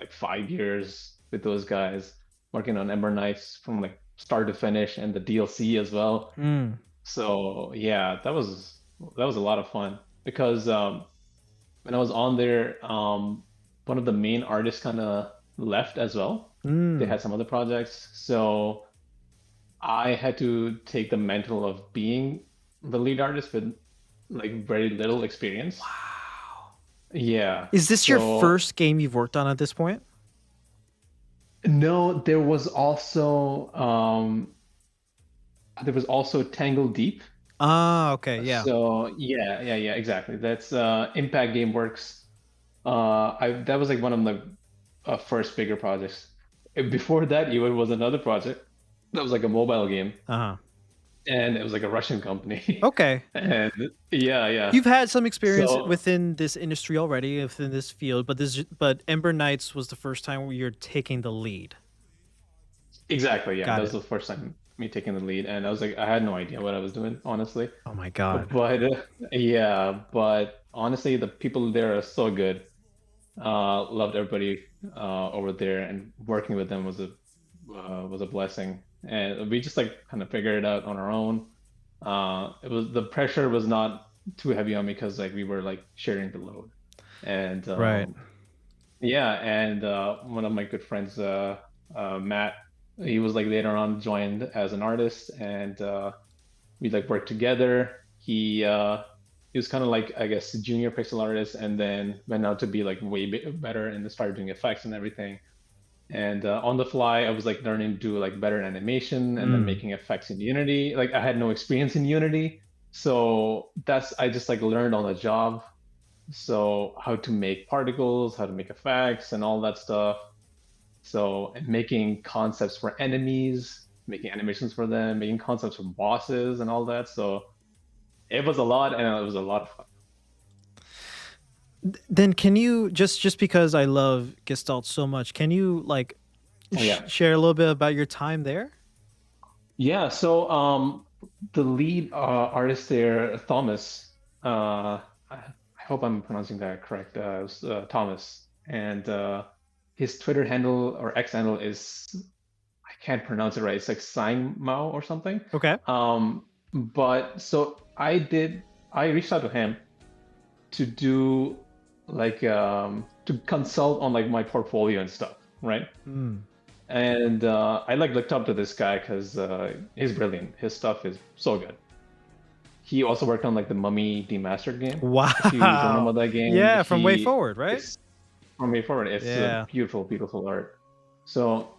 [SPEAKER 2] 5 years with those guys, working on Ember Knights from like start to finish, and the DLC as well. So yeah, that was a lot of fun, because when I was on there, one of the main artists kind of left as well. They had some other projects, so I had to take the mantle of being the lead artist with like very little experience.
[SPEAKER 1] Wow.
[SPEAKER 2] Yeah.
[SPEAKER 1] Is this your first game you've worked on at this point?
[SPEAKER 2] No, there was also Tangledeep.
[SPEAKER 1] Ah, okay, yeah.
[SPEAKER 2] So yeah, exactly. That's Impact Gameworks. That was like one of the first bigger projects. Before that, even was another project that was like a mobile game. And it was like a Russian company.
[SPEAKER 1] Okay.
[SPEAKER 2] And yeah.
[SPEAKER 1] You've had some experience within this industry already, within this field, but Ember Knights was the first time where you're taking the lead.
[SPEAKER 2] Exactly, yeah. That was the first time me taking the lead, and I was like, I had no idea what I was doing, honestly.
[SPEAKER 1] Oh my God.
[SPEAKER 2] But yeah, but honestly, the people there are so good. Loved everybody over there, and working with them was a blessing. And we just like kind of figured it out on our own. It was the pressure was not too heavy on me because like we were like sharing the load. And
[SPEAKER 1] Right.
[SPEAKER 2] yeah, and one of my good friends, Matt, he was like later on joined as an artist, and we like worked together. He was kind of like, I guess, junior pixel artist, and then went out to be like way better and started doing effects and everything. And on the fly, I was like learning to do like better animation and then
[SPEAKER 1] Mm.
[SPEAKER 2] making effects in Unity. Like I had no experience in Unity, so that's I just like learned on the job. So how to make particles, how to make effects, and all that stuff. So and making concepts for enemies, making animations for them, making concepts for bosses and all that. So it was a lot, and it was a lot of fun.
[SPEAKER 1] Then can you just because I love Gestalt so much, can you like
[SPEAKER 2] Oh, yeah.
[SPEAKER 1] share a little bit about your time there?
[SPEAKER 2] Yeah, so the lead artist there, Thomas, I hope I'm pronouncing that correct. It was Thomas, and his Twitter handle or X handle is I can't pronounce it right. It's like Sign Mao or something.
[SPEAKER 1] Okay.
[SPEAKER 2] But so I reached out to him to do like to consult on like my portfolio and stuff, right?
[SPEAKER 1] Mm.
[SPEAKER 2] And I like looked up to this guy because he's brilliant. His stuff is so good. He also worked on like the Mummy Demastered game. If you don't know
[SPEAKER 1] Wow.
[SPEAKER 2] about that game,
[SPEAKER 1] Yeah, from Way Forward, right?
[SPEAKER 2] it's from Way Forward. It's a
[SPEAKER 1] Yeah.
[SPEAKER 2] beautiful, beautiful art. So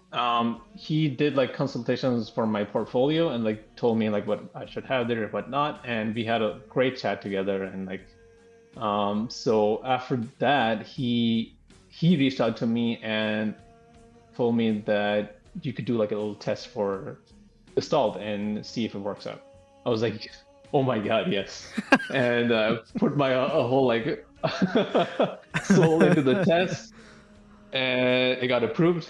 [SPEAKER 2] he did like consultations for my portfolio and like told me like what I should have there and what not. And we had a great chat together. And like so after that, he reached out to me and told me that you could do like a little test for Gestalt and see if it works out. I was like, oh my god, yes, and put my a whole like soul into the test, and it got approved.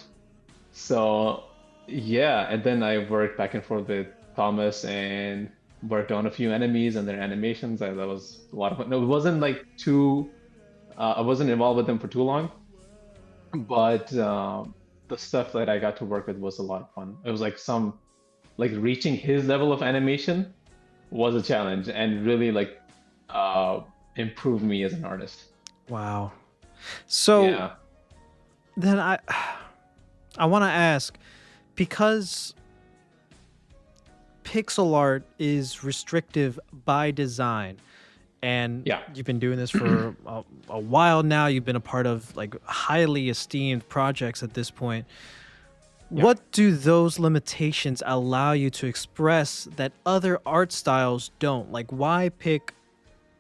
[SPEAKER 2] So yeah, and then I worked back and forth with Thomas and worked on a few enemies and their animations, and that was a lot of fun. No, it wasn't like too. I wasn't involved with them for too long, but the stuff that I got to work with was a lot of fun. It was like like reaching his level of animation was a challenge and really like improved me as an artist.
[SPEAKER 1] Wow. So
[SPEAKER 2] Yeah.
[SPEAKER 1] then I want to ask, because pixel art is restrictive by design, and
[SPEAKER 2] Yeah.
[SPEAKER 1] you've been doing this for a while now. You've been a part of like highly esteemed projects at this point.
[SPEAKER 2] Yeah.
[SPEAKER 1] What do those limitations allow you to express that other art styles don't? Like, why pick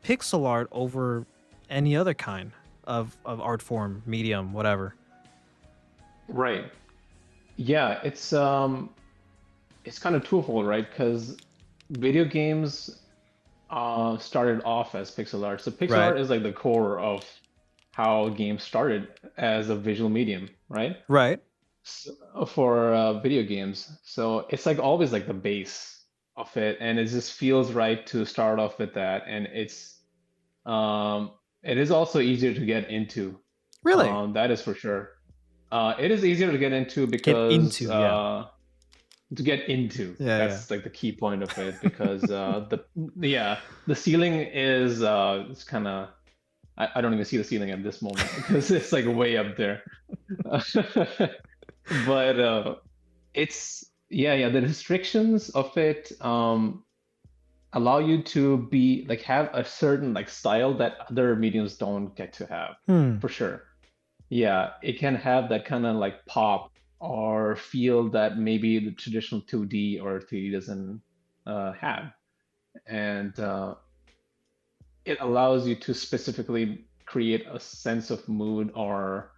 [SPEAKER 1] pixel art over any other kind of art form, medium, whatever?
[SPEAKER 2] Right. Yeah, it's kind of twofold, right? Because video games started off as pixel art. So pixel
[SPEAKER 1] Right.
[SPEAKER 2] art is like the core of how games started as a visual medium, right?
[SPEAKER 1] Right.
[SPEAKER 2] For video games. So it's like always like the base of it, and it just feels right to start off with that. And it is also easier to get into.
[SPEAKER 1] Really?
[SPEAKER 2] That is for sure. It is easier to get into
[SPEAKER 1] Get
[SPEAKER 2] because
[SPEAKER 1] into, yeah.
[SPEAKER 2] to get into.
[SPEAKER 1] Yeah,
[SPEAKER 2] That's like the key point of it because the ceiling is it's kind of I don't even see the ceiling at this moment because it's like way up there. But it's yeah, the restrictions of it allow you to be like have a certain like style that other mediums don't get to have,
[SPEAKER 1] Hmm.
[SPEAKER 2] for sure. Yeah, it can have that kind of like pop or feel that maybe the traditional 2D or 3D doesn't have. And it allows you to specifically create a sense of mood or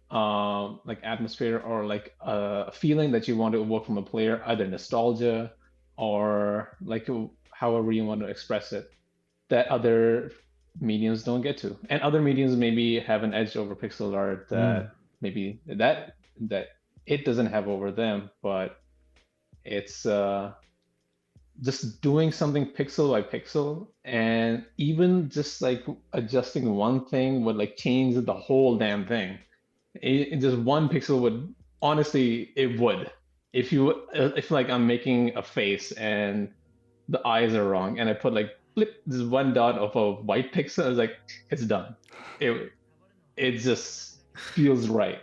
[SPEAKER 2] like atmosphere or like a feeling that you want to evoke from a player, either nostalgia or like however you want to express it, that other mediums don't get to. And other mediums maybe have an edge over pixel art that maybe that it doesn't have over them, but it's just doing something pixel by pixel, and even just like adjusting one thing would like change the whole damn thing. Just one pixel would, honestly, it would. If like I'm making a face and the eyes are wrong, and I put like flip this one dot of a white pixel, I was like, it's done. It just feels right.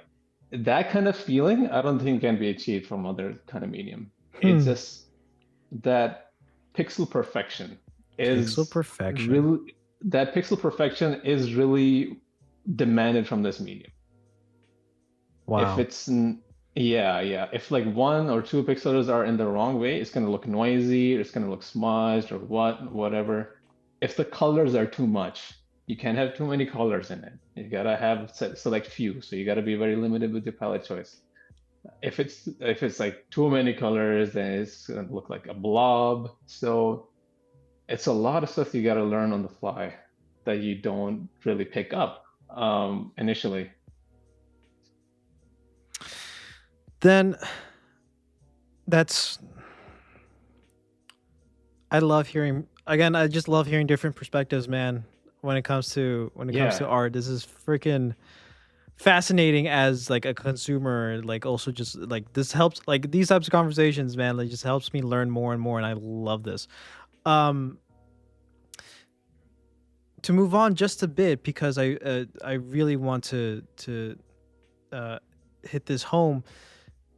[SPEAKER 2] That kind of feeling, I don't think can be achieved from other kind of medium. It's just that pixel perfection
[SPEAKER 1] Pixel
[SPEAKER 2] is
[SPEAKER 1] perfection.
[SPEAKER 2] really that pixel perfection is really demanded from this medium.
[SPEAKER 1] Wow.
[SPEAKER 2] If it's yeah, if like 1 or 2 pixels are in the wrong way, it's gonna look noisy, it's gonna look smudged or whatever. If the colors are too much, you can't have too many colors in it. You gotta have select few, so you gotta be very limited with your palette choice. If it's like too many colors, then it's gonna look like a blob. So it's a lot of stuff you gotta learn on the fly that you don't really pick up initially.
[SPEAKER 1] Then I love hearing, again, I just love hearing different perspectives, man, when it comes to art. This is freaking fascinating as like a consumer, like also just like this helps, like these types of conversations, man, like just helps me learn more and more, and I love this. To move on just a bit, because I really want to hit this home.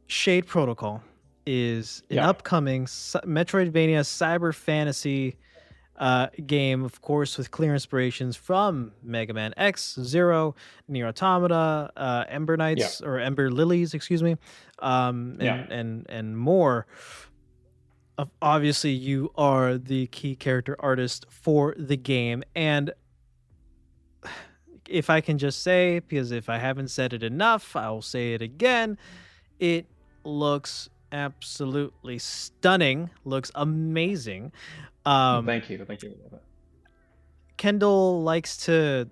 [SPEAKER 1] Shade Protocol is an upcoming Metroidvania cyber fantasy game, of course, with clear inspirations from Mega Man X, Zero, Nier Automata, Ember Knights, or Ember Lilies, excuse me, and more. Obviously, you are the key character artist for the game, and if I can just say, because if I haven't said it enough, I'll say it again, it looks absolutely stunning, looks amazing.
[SPEAKER 2] Thank you.
[SPEAKER 1] Kendall likes to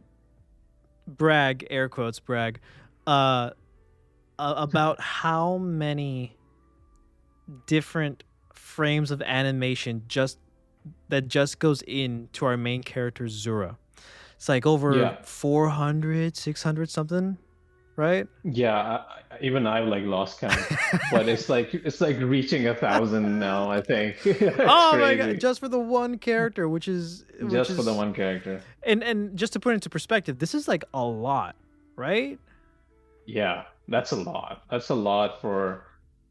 [SPEAKER 1] brag, air quotes brag, about how many different frames of animation just goes into our main character Zura. It's like over 400, 600 something, right?
[SPEAKER 2] Yeah, even I've like lost count, but it's like reaching 1,000 now, I think.
[SPEAKER 1] Oh my god, just for the one character, which is
[SPEAKER 2] for the one character.
[SPEAKER 1] And just to put it into perspective, this is like a lot, right?
[SPEAKER 2] Yeah, that's a lot. That's a lot for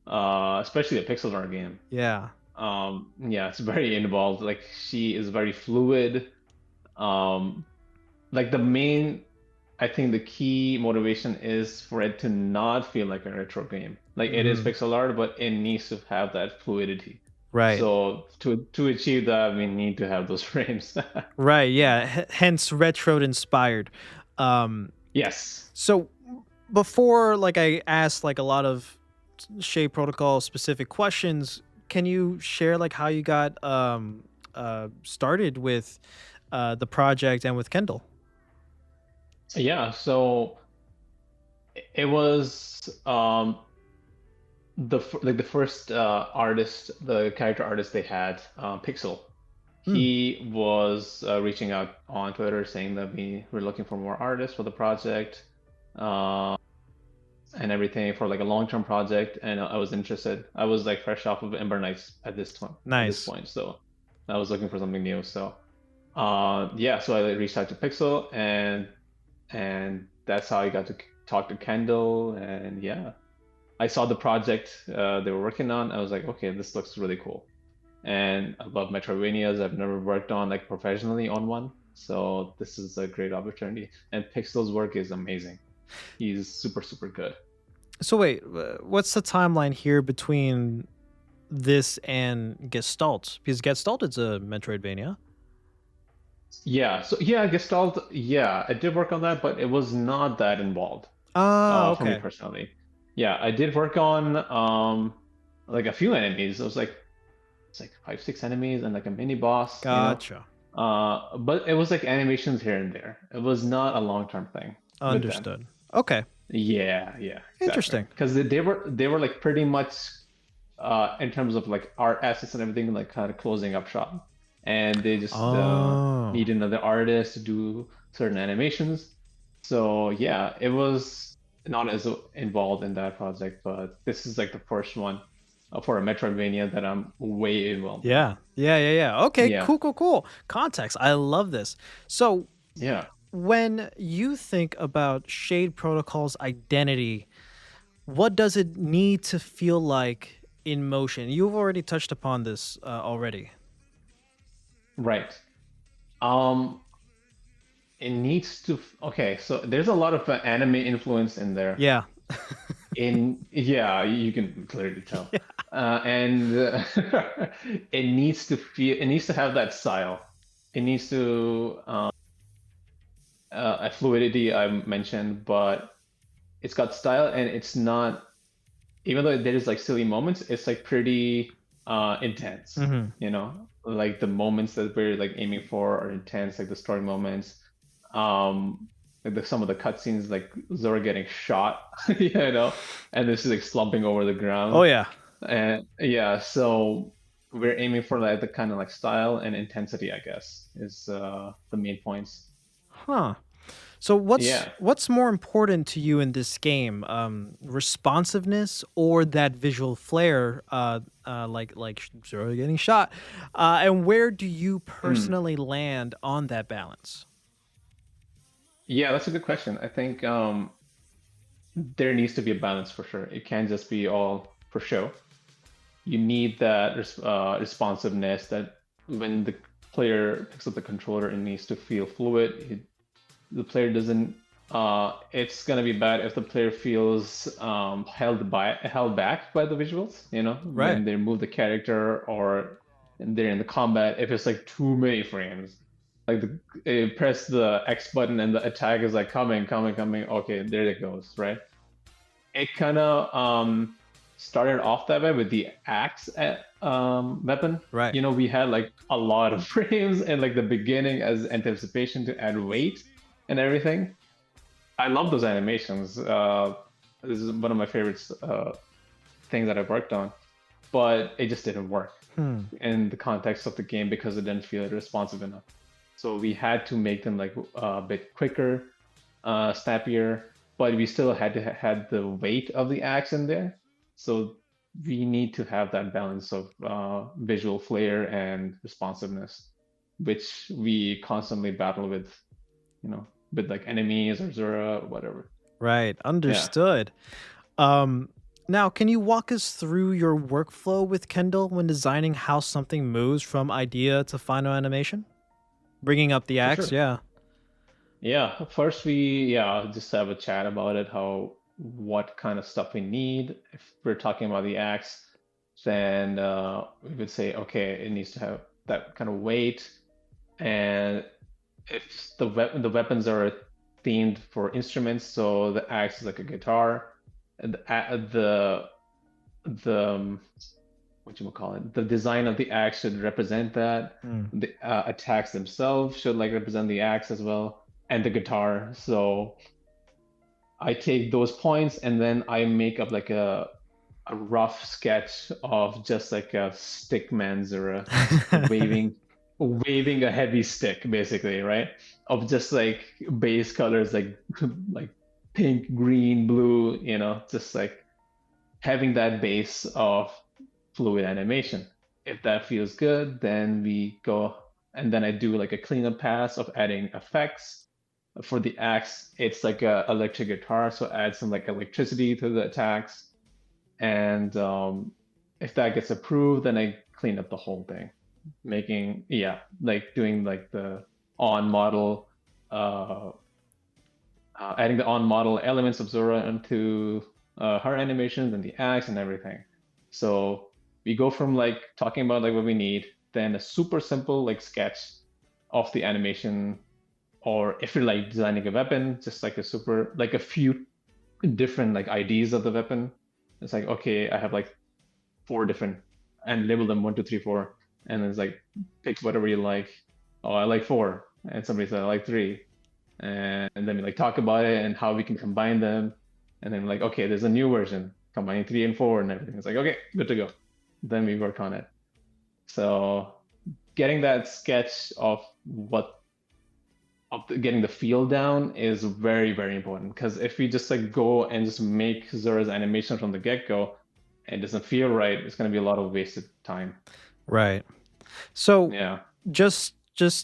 [SPEAKER 2] especially a pixel art game.
[SPEAKER 1] Yeah.
[SPEAKER 2] Yeah, it's very involved. Like she is very fluid. Like I think the key motivation is for it to not feel like a retro game. Like it is pixel art, but it needs to have that fluidity.
[SPEAKER 1] Right.
[SPEAKER 2] So to achieve that, we need to have those frames.
[SPEAKER 1] Right. Yeah. Hence retro inspired.
[SPEAKER 2] Yes.
[SPEAKER 1] So before, like, I asked like a lot of Shade Protocol specific questions, can you share like how you got started with the project and with Kendall?
[SPEAKER 2] Yeah, so it was the first artist, the character artist they had, Pixel. He was reaching out on Twitter saying that we were looking for more artists for the project and everything, for like a long-term project, and I was interested. I was like fresh off of Ember Knights at this point. So I was looking for something new. So yeah, so I reached out to Pixel, and that's how I got to talk to Kendall. And yeah, I saw the project they were working on. I was like, okay, this looks really cool. And I love Metroidvanias. I've never worked on like professionally on one, so this is a great opportunity. And Pixel's work is amazing. He's super, super good.
[SPEAKER 1] So wait, what's the timeline here between this and Gestalt? Because Gestalt is a Metroidvania.
[SPEAKER 2] Yeah, so yeah, Gestalt, yeah, I did work on that, but it was not that involved.
[SPEAKER 1] Okay.
[SPEAKER 2] For me personally. Yeah, I did work on like a few enemies. It was like 5-6 enemies and like a mini boss.
[SPEAKER 1] Gotcha.
[SPEAKER 2] You know? But it was like animations here and there. It was not a long-term thing.
[SPEAKER 1] Understood. Okay.
[SPEAKER 2] Yeah, exactly.
[SPEAKER 1] Interesting.
[SPEAKER 2] Because they were like pretty much in terms of like art assets and everything, like kind of closing up shop, and they just
[SPEAKER 1] Oh.
[SPEAKER 2] need another artist to do certain animations. So yeah, it was not as involved in that project, but this is like the first one for a Metroidvania that I'm way involved in.
[SPEAKER 1] Yeah. Okay,
[SPEAKER 2] Yeah,
[SPEAKER 1] cool. Context. I love this. So,
[SPEAKER 2] yeah,
[SPEAKER 1] when you think about Shade Protocol's identity, what does it need to feel like in motion? You've already touched upon this already.
[SPEAKER 2] right. Um, it needs to. Okay, so there's a lot of anime influence in there.
[SPEAKER 1] Yeah.
[SPEAKER 2] Yeah, you can clearly tell. And it needs to feel, it needs to have that style. It needs to a fluidity I mentioned, but it's got style and it's not, even though there is like silly moments, it's like pretty intense,
[SPEAKER 1] Hmm.
[SPEAKER 2] you know? Like the moments that we're like aiming for are intense, like the story moments. Like some of the cutscenes, like Zora getting shot, you know, and this is like slumping over the
[SPEAKER 1] Oh
[SPEAKER 2] ground.
[SPEAKER 1] yeah.
[SPEAKER 2] And yeah, so we're aiming for like the kind of like style and intensity, I guess, is the main points.
[SPEAKER 1] Huh. So what's
[SPEAKER 2] Yeah.
[SPEAKER 1] what's more important to you in this game? Responsiveness or that visual flair, like Zoro getting shot? And where do you
[SPEAKER 2] Mm.
[SPEAKER 1] personally land on that balance?
[SPEAKER 2] Yeah, that's a good question. I think there needs to be a balance for sure. It can't just be all for show. You need that responsiveness that when the player picks up the controller, it needs to feel fluid. The player doesn't. It's gonna be bad if the player feels held back by the visuals. You know,
[SPEAKER 1] Right.
[SPEAKER 2] when they move the character or they're in the combat. If it's like too many frames, like press the X button and the attack is like coming. Okay, there it goes. Right. It kind of started off that way with the axe weapon.
[SPEAKER 1] Right.
[SPEAKER 2] You know, we had like a lot of frames and like the beginning as anticipation to add weight and everything. I love those animations. This is one of my favorites things that I've worked on, but it just didn't work
[SPEAKER 1] Hmm.
[SPEAKER 2] in the context of the game because it didn't feel responsive enough. So we had to make them like a bit quicker, snappier, but we still had to had the weight of the axe in there. So we need to have that balance of visual flair and responsiveness, which we constantly battle with, you know, with like enemies or Zora, whatever.
[SPEAKER 1] Right.
[SPEAKER 2] Yeah,
[SPEAKER 1] Understood. Um, Now, can you walk us through your workflow with Kendall when designing how something moves from idea to final animation? Bringing up the
[SPEAKER 2] for
[SPEAKER 1] axe,
[SPEAKER 2] sure.
[SPEAKER 1] yeah.
[SPEAKER 2] Yeah, first just have a chat about it, how what kind of stuff we need. If we're talking about the axe, then we would say, okay, it needs to have that kind of weight. And if the weapons are themed for instruments, so the axe is like a guitar, and the what you call it, the design of the axe should represent that.
[SPEAKER 1] Mm.
[SPEAKER 2] The attacks themselves should like represent the axe as well, and the guitar. So I take those points and then I make up like a rough sketch of just like a stick man's or a waving waving a heavy stick basically, right? Of just like base colors like like pink, green, blue, you know, just like having that base of fluid animation. If that feels good, then we go and then I do like a cleanup pass of adding effects. For the axe, it's like a electric guitar, so add some like electricity to the attacks. And if that gets approved, then I clean up the whole thing, making like doing like the on model, uh, adding the on model elements of Zora into her animations and the axe and everything. So we go from like talking about like what we need, then a super simple like sketch of the animation, or if you're like designing a weapon, just like a few different like IDs of the weapon. It's like, okay, I have like four different and label them one, two, three, four. And it's like pick whatever you like. Oh, I like four. And somebody said I like three. And then we like talk about it and how we can combine them. And then like, okay, there's a new version combining three and four and everything. It's like, okay, good to go. then we worked on it. So getting that sketch of getting the feel down is very, very important, because if we just like go and just make Zura's animation from the get-go and it doesn't feel right, it's going to be a lot of wasted time.
[SPEAKER 1] Right. So
[SPEAKER 2] Yeah.
[SPEAKER 1] just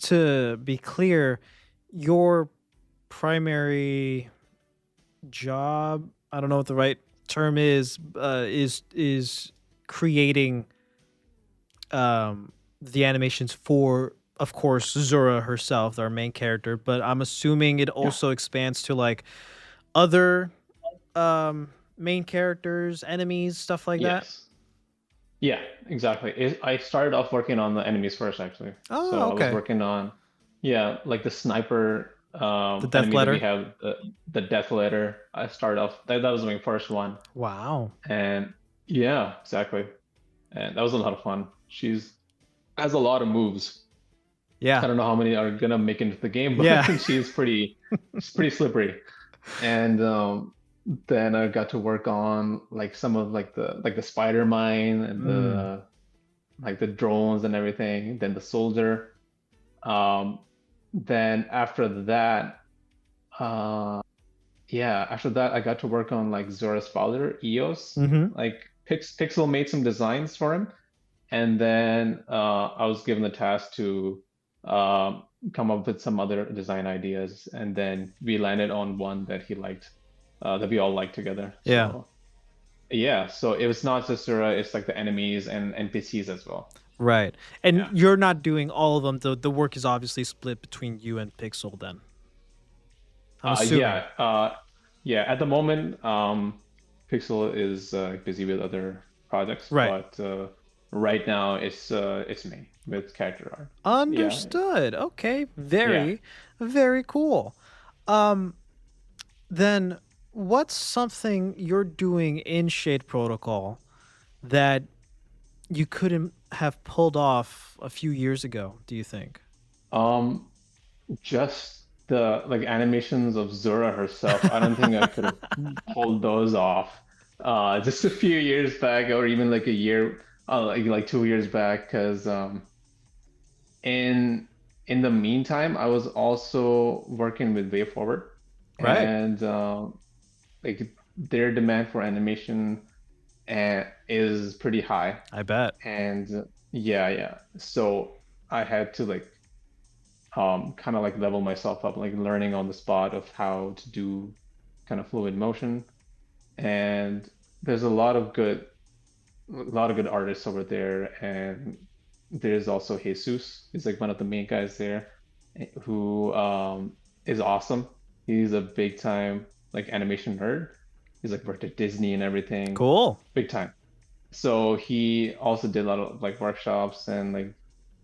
[SPEAKER 1] to be clear, your primary job, I don't know what the right term is creating the animations for, of course, Zura herself, our main character, but I'm assuming it also expands to like other main characters, enemies, stuff like that.
[SPEAKER 2] Yeah, exactly. I started off working on the enemies first, actually.
[SPEAKER 1] Oh,
[SPEAKER 2] So I was
[SPEAKER 1] okay.
[SPEAKER 2] working on, like the sniper
[SPEAKER 1] The Death
[SPEAKER 2] enemy that
[SPEAKER 1] Letter.
[SPEAKER 2] we have, the Death Letter. I started off, that was my first one.
[SPEAKER 1] Wow.
[SPEAKER 2] And yeah, exactly. And that was a lot of fun. She's has a lot of moves.
[SPEAKER 1] Yeah.
[SPEAKER 2] I don't know how many are gonna make it into the game, but
[SPEAKER 1] Yeah.
[SPEAKER 2] she's pretty slippery. And then I got to work on like some of like the spider mine and the like the drones and everything, then the soldier. Then after that, after that I got to work on like Zora's father, Eos. Like Pixel made some designs for him, and then I was given the task to come up with some other design ideas, and then we landed on one that he liked, that we all liked together.
[SPEAKER 1] Yeah.
[SPEAKER 2] So yeah, so it was not just Zora, it's like the enemies and NPCs as well.
[SPEAKER 1] Right. And you're not doing all of them. The work is obviously split between you and Pixel then. I'm assuming.
[SPEAKER 2] At the moment, Pixel is busy with other projects,
[SPEAKER 1] Right.
[SPEAKER 2] but right now it's me with character art.
[SPEAKER 1] Understood. Yeah. Okay. Very, very cool. Then what's something you're doing in Shade Protocol that you couldn't have pulled off a few years ago, do you think?
[SPEAKER 2] Just the like animations of Zora herself. I don't think I could have pulled those off just a few years back, or even like a year, like 2 years back, because in the meantime, I was also working with Way Forward,
[SPEAKER 1] Right.
[SPEAKER 2] and like their demand for animation is pretty high.
[SPEAKER 1] I bet.
[SPEAKER 2] And so I had to like kind of like level myself up, like learning on the spot of how to do kind of fluid motion. And there's a lot of good artists over there, and there's also Jesus. He's like one of the main guys there, who is awesome. He's a big time like animation nerd. He's like worked at Disney and everything.
[SPEAKER 1] Cool.
[SPEAKER 2] Big time. So he also did a lot of like workshops and like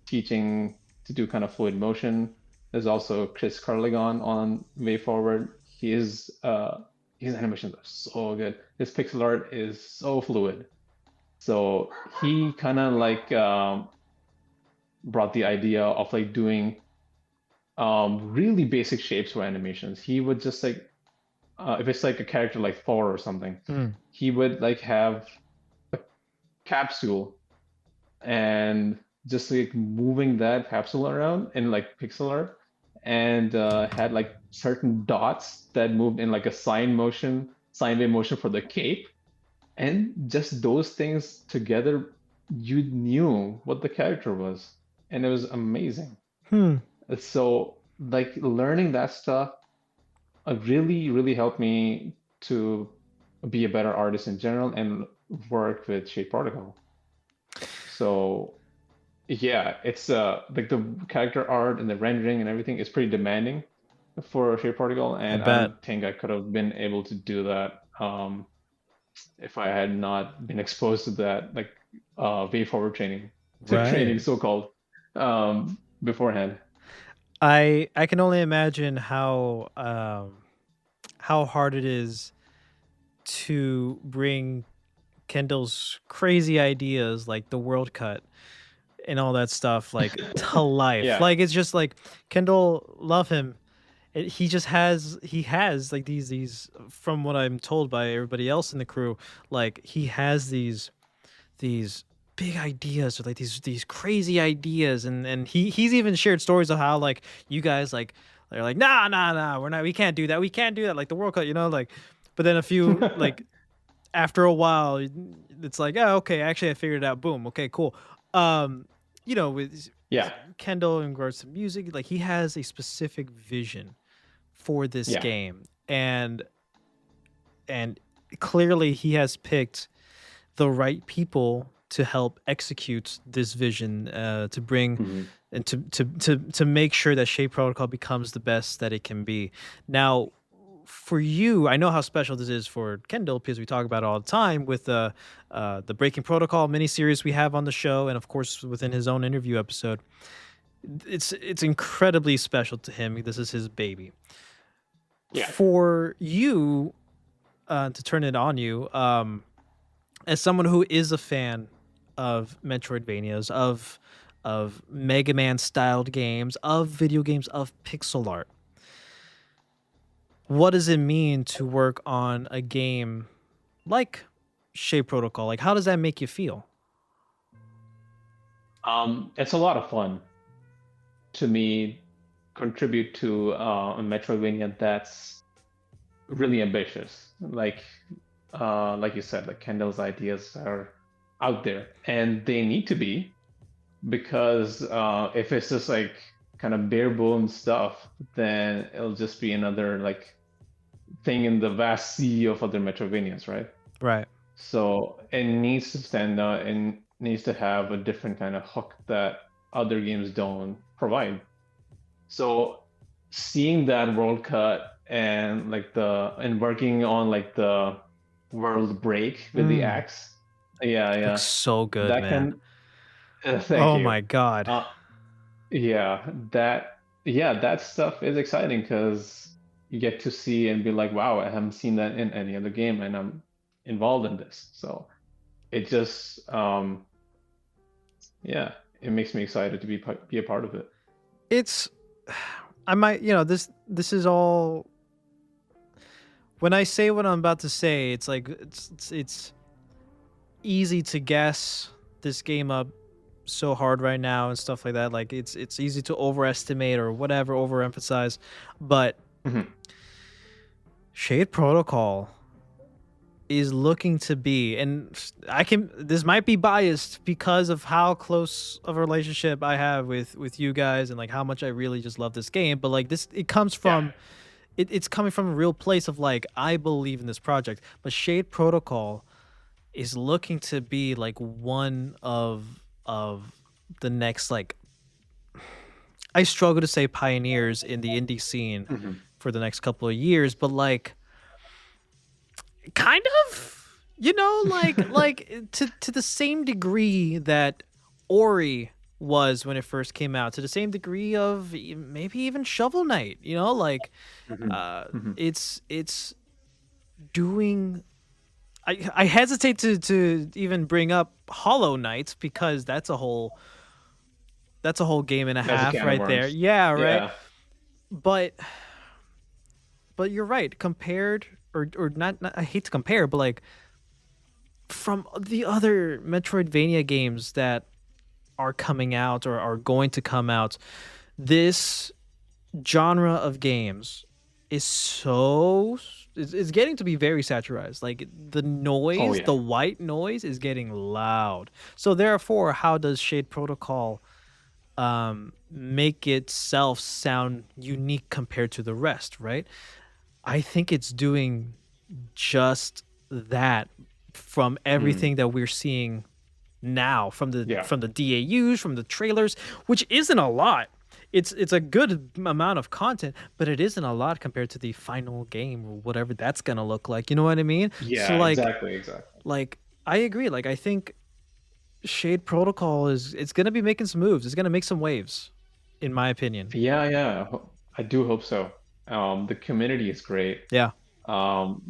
[SPEAKER 2] teaching to do kind of fluid motion. There's also Chris Carligan on Way Forward. His animations are so good. His pixel art is so fluid. So he kind of like brought the idea of like doing really basic shapes for animations. He would just like if it's like a character like Thor or something, he would like have a capsule and just like moving that capsule around in like pixel art, and had like certain dots that moved in like a sine wave motion for the cape, and just those things together, you knew what the character was, and it was amazing. So like learning that stuff really, really helped me to be a better artist in general and work with Shade Protocol. So yeah, it's like the character art and the rendering and everything is pretty demanding for Shade Protocol, and I don't think I could have been able to do that if I had not been exposed to that like way forward training, training so-called beforehand.
[SPEAKER 1] I can only imagine how hard it is to bring Kendall's crazy ideas like the world cut and all that stuff like to life. Like it's just like Kendall, love him. He has like these from what I'm told by everybody else in the crew, like he has these big ideas or like these crazy ideas, and he's even shared stories of how like you guys like they're like nah we can't do that like the World Cup, you know, like, but then a few like after a while it's like, oh, okay, actually I figured it out, boom, okay, cool. You know, with
[SPEAKER 2] Yeah.
[SPEAKER 1] Kendall in regards to music, like he has a specific vision for this
[SPEAKER 2] Yeah.
[SPEAKER 1] game, and clearly he has picked the right people to help execute this vision, to bring and to make sure that Shade Protocol becomes the best that it can be. Now, for you, I know how special this is for Kendall because we talk about it all the time with the Breaking Protocol miniseries we have on the show, and of course within his own interview episode. It's incredibly special to him. This is his baby.
[SPEAKER 2] Yeah.
[SPEAKER 1] For you, to turn it on you, as someone who is a fan of Metroidvanias, of Mega Man styled games, of video games, of pixel art, what does it mean to work on a game like Shade Protocol? Like, how does that make you feel?
[SPEAKER 2] It's a lot of fun to me, contribute to a Metroidvania that's really ambitious. Like you said, like Kendall's ideas are out there, and they need to be, because if it's just like kind of bare bones stuff, then it'll just be another like thing in the vast sea of other Metroidvanias, right?
[SPEAKER 1] Right.
[SPEAKER 2] So it needs to stand out and needs to have a different kind of hook that other games don't provide. So seeing that world cut and like and working on like the world break with the axe, yeah,
[SPEAKER 1] looks so good,
[SPEAKER 2] that
[SPEAKER 1] man.
[SPEAKER 2] thank
[SPEAKER 1] Oh
[SPEAKER 2] you.
[SPEAKER 1] my god.
[SPEAKER 2] That stuff is exciting because you get to see and be like, wow, I haven't seen that in any other game, and I'm involved in this. So it just it makes me excited to be a part of it.
[SPEAKER 1] It's I might, you know, this is all, when I say what I'm about to say, it's like it's easy to guess this game up so hard right now and stuff like that. Like it's easy to overestimate or whatever, overemphasize, but Shade Protocol is looking to be, and this might be biased because of how close of a relationship I have with you guys and like how much I really just love this game, but like this, it comes from it's coming from a real place of like, I believe in this project, but Shade Protocol is looking to be like one of the next, like, I struggle to say pioneers in the indie scene for the next couple of years, but like kind of, you know, like to the same degree that Ori was when it first came out, to the same degree of maybe even Shovel Knight, you know, like it's doing, I hesitate to even bring up Hollow Knight because that's a whole game and a half right there. Yeah, right. Yeah. But you're right, compared or not, I hate to compare, but like from the other Metroidvania games that are coming out or are going to come out, this genre of games is it's getting to be very saturized. Like the noise, the white noise is getting loud. So therefore, how does Shade Protocol make itself sound unique compared to the rest, right? I think it's doing just that from everything that we're seeing now, from the DAUs, from the trailers, which isn't a lot. It's a good amount of content, but it isn't a lot compared to the final game or whatever that's gonna look like. You know what I mean?
[SPEAKER 2] Yeah,
[SPEAKER 1] so like,
[SPEAKER 2] exactly.
[SPEAKER 1] Like I agree. Like I think Shade Protocol it's gonna be making some moves. It's gonna make some waves, in my opinion.
[SPEAKER 2] Yeah. I do hope so. The community is great.
[SPEAKER 1] Yeah.